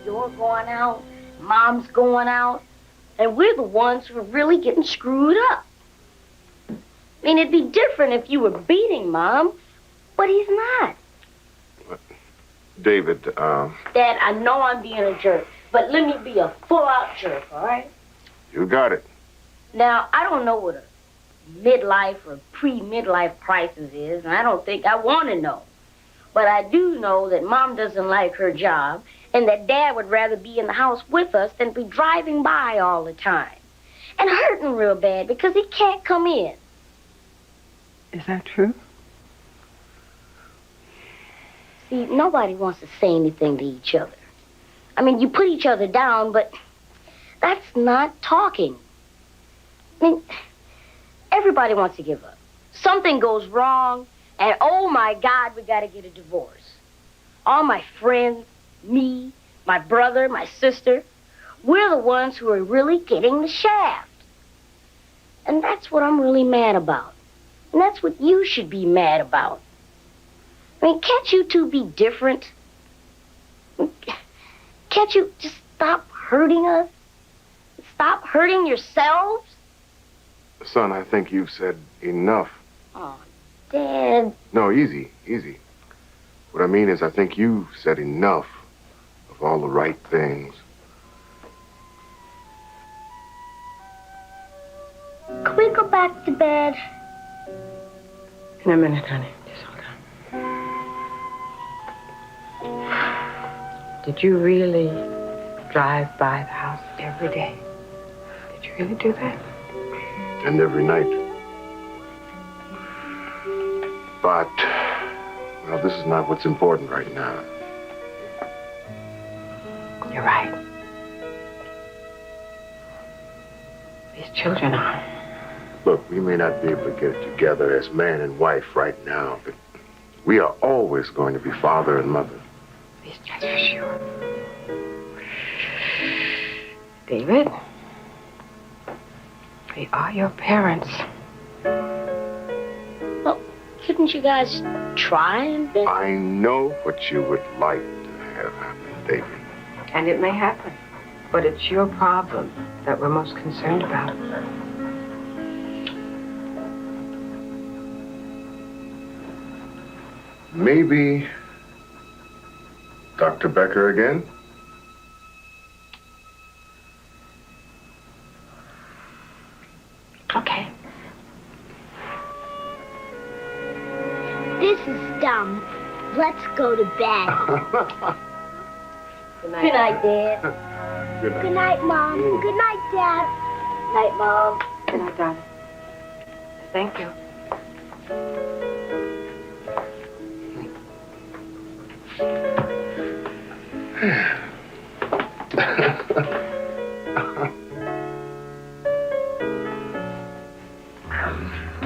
You're going out, Mom's going out, and we're the ones who are really getting screwed up. I mean, it'd be different if you were beating Mom, but he's not. David, Dad, I know I'm being a jerk, but let me be a full-out jerk, all right? you got it. Now, I don't know what a midlife or pre-midlife crisis is, and I don't think I want to know. But I do know that Mom doesn't like her job, and that Dad would rather be in the house with us than be driving by all the time. And hurting real bad because he can't come in. Is that true? See, nobody wants to say anything to each other. I mean, you put each other down, but that's not talking. I mean, everybody wants to give up. Something goes wrong, and oh my God, we gotta get a divorce. All my friends, me, my brother, my sister, we're the ones who are really getting the shaft. And that's what I'm really mad about. And that's what you should be mad about. I mean, can't you two be different? Can't you just stop hurting us? Stop hurting yourselves? Son, I think you've said enough. Oh, Dad. No, easy. What I mean is I think you've said enough of all the right things. Can we go back to bed? In a minute, honey. Just hold on. Did you really drive by the house every day? Did you really do that? And every night. But, well, this is not what's important right now. You're right. These children are. Look, we may not be able to get it together as man and wife right now, but we are always going to be father and mother. These children are sure. David, we are your parents. Well, couldn't you guys try and then... I know what you would like to have happen, David. And it may happen, but it's your problem that we're most concerned about. Maybe Dr. Becker again? Okay. This is dumb. Let's go to bed. Good night. Good night, Dad. Good night. Good night, Mom. Good night, Dad. Night, Mom. Good night, darling. Thank you.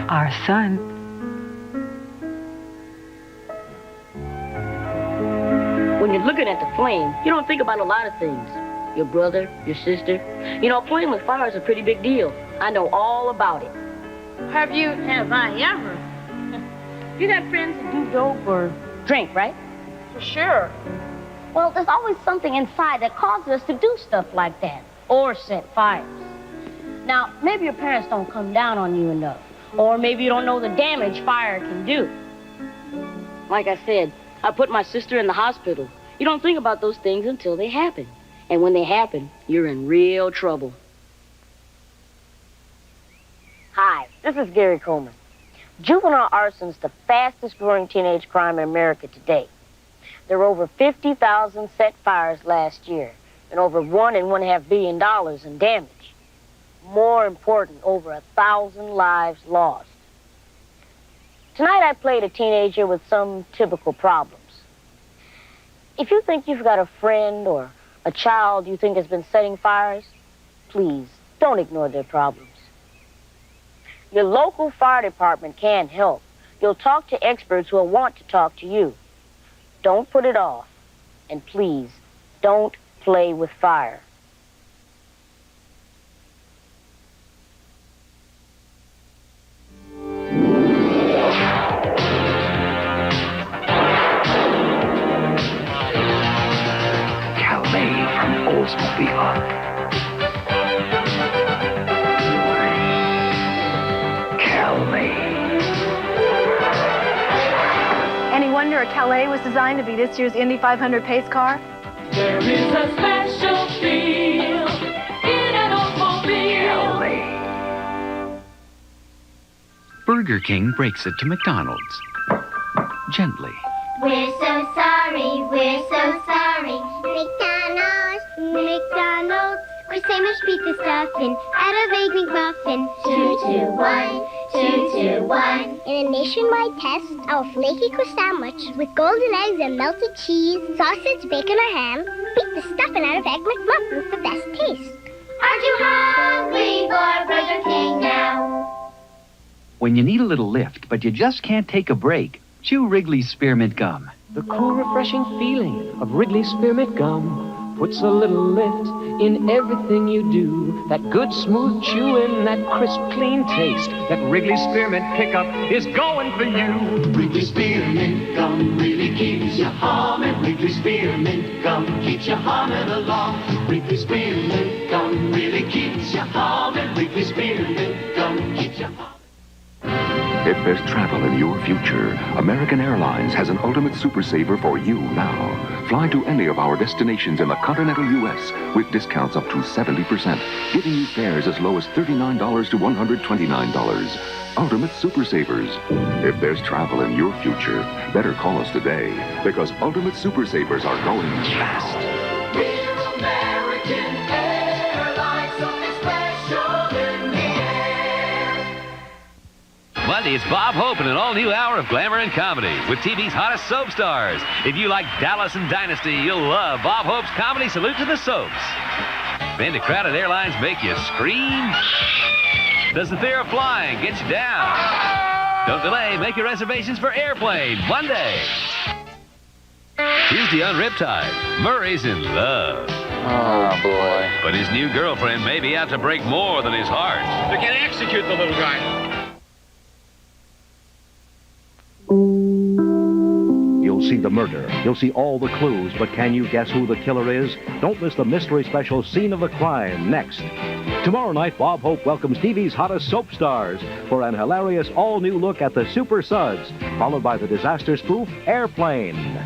Our son. When you're looking at the flame, you don't think about a lot of things. Your brother, your sister. You know, playing with fire is a pretty big deal. I know all about it. Have I ever? You got friends that do dope or drink, right? For sure. Well, there's always something inside that causes us to do stuff like that or set fires. Now, maybe your parents don't come down on you enough, or maybe you don't know the damage fire can do. Like I said, I put my sister in the hospital. You don't think about those things until they happen. And when they happen, you're in real trouble. Hi, this is Gary Coleman. Juvenile arson's the fastest growing teenage crime in America today. There were over 50,000 set fires last year and over $1.5 billion in damage. More important, over 1,000 lives lost. Tonight I played a teenager with some typical problems. If you think you've got a friend or a child you think has been setting fires, please don't ignore their problems. Your local fire department can help. You'll talk to experts who will want to talk to you. Don't put it off. And please, don't play with fire. Oldsmobile. Any wonder a Calais was designed to be this year's Indy 500 pace car? There is a special feel in an automobile. Burger King breaks it to McDonald's. Gently. We're so sorry, we're so sorry. McDonald's, McDonald's. We're sandwich pizza stuffing at a baked McMuffin. 221, 221. In a nationwide test, our flaky crust sandwich with golden eggs and melted cheese, sausage, bacon, or ham beat the stuffing out of Egg McMuffin with the best taste. Aren't you hungry for Burger King now? When you need a little lift, but you just can't take a break, chew Wrigley's Spearmint Gum. The cool, refreshing feeling of Wrigley's Spearmint Gum puts a little lift in everything you do. That good, smooth chewing, that crisp, clean taste. That Wrigley's Spearmint pickup is going for you. Wrigley's Spearmint Gum really keeps you humming. Wrigley's Spearmint Gum keeps you humming along. Wrigley's Spearmint Gum really keeps you humming. Wrigley's Spearmint Gum keeps you humming. If there's travel in your future, American Airlines has an ultimate super saver for you now. Fly to any of our destinations in the continental U.S. with discounts up to 70%, giving you fares as low as $39 to $129. Ultimate super savers. If there's travel in your future, better call us today, because ultimate super savers are going fast. We're American Airlines, something special in the air. Monday, it's Bob Hope and an all-new hour of glamour and comedy with TV's hottest soap stars. If you like Dallas and Dynasty, you'll love Bob Hope's comedy Salute to the Soaps. Then do crowded airlines make you scream? Does the fear of flying get you down? Don't delay. Make your reservations for Airplane Monday. Tuesday on Riptide, Murray's in love. Oh, boy. But his new girlfriend may be out to break more than his heart. They can execute the little guy. You'll see the murder. You'll see all the clues, but can you guess who the killer is? Don't miss the mystery special Scene of the Crime next. Tomorrow night, Bob Hope welcomes TV's hottest soap stars for an hilarious all-new look at the Super Suds, followed by the disaster spoof Airplane.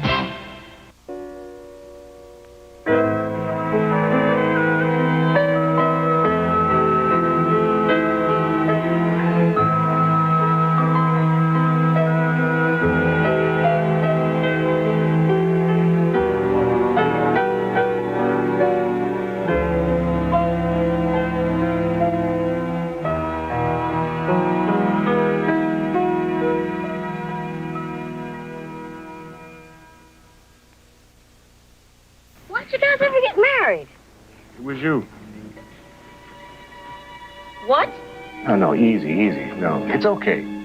Why'd you guys ever get married? It was you. What? No, easy. No, it's okay.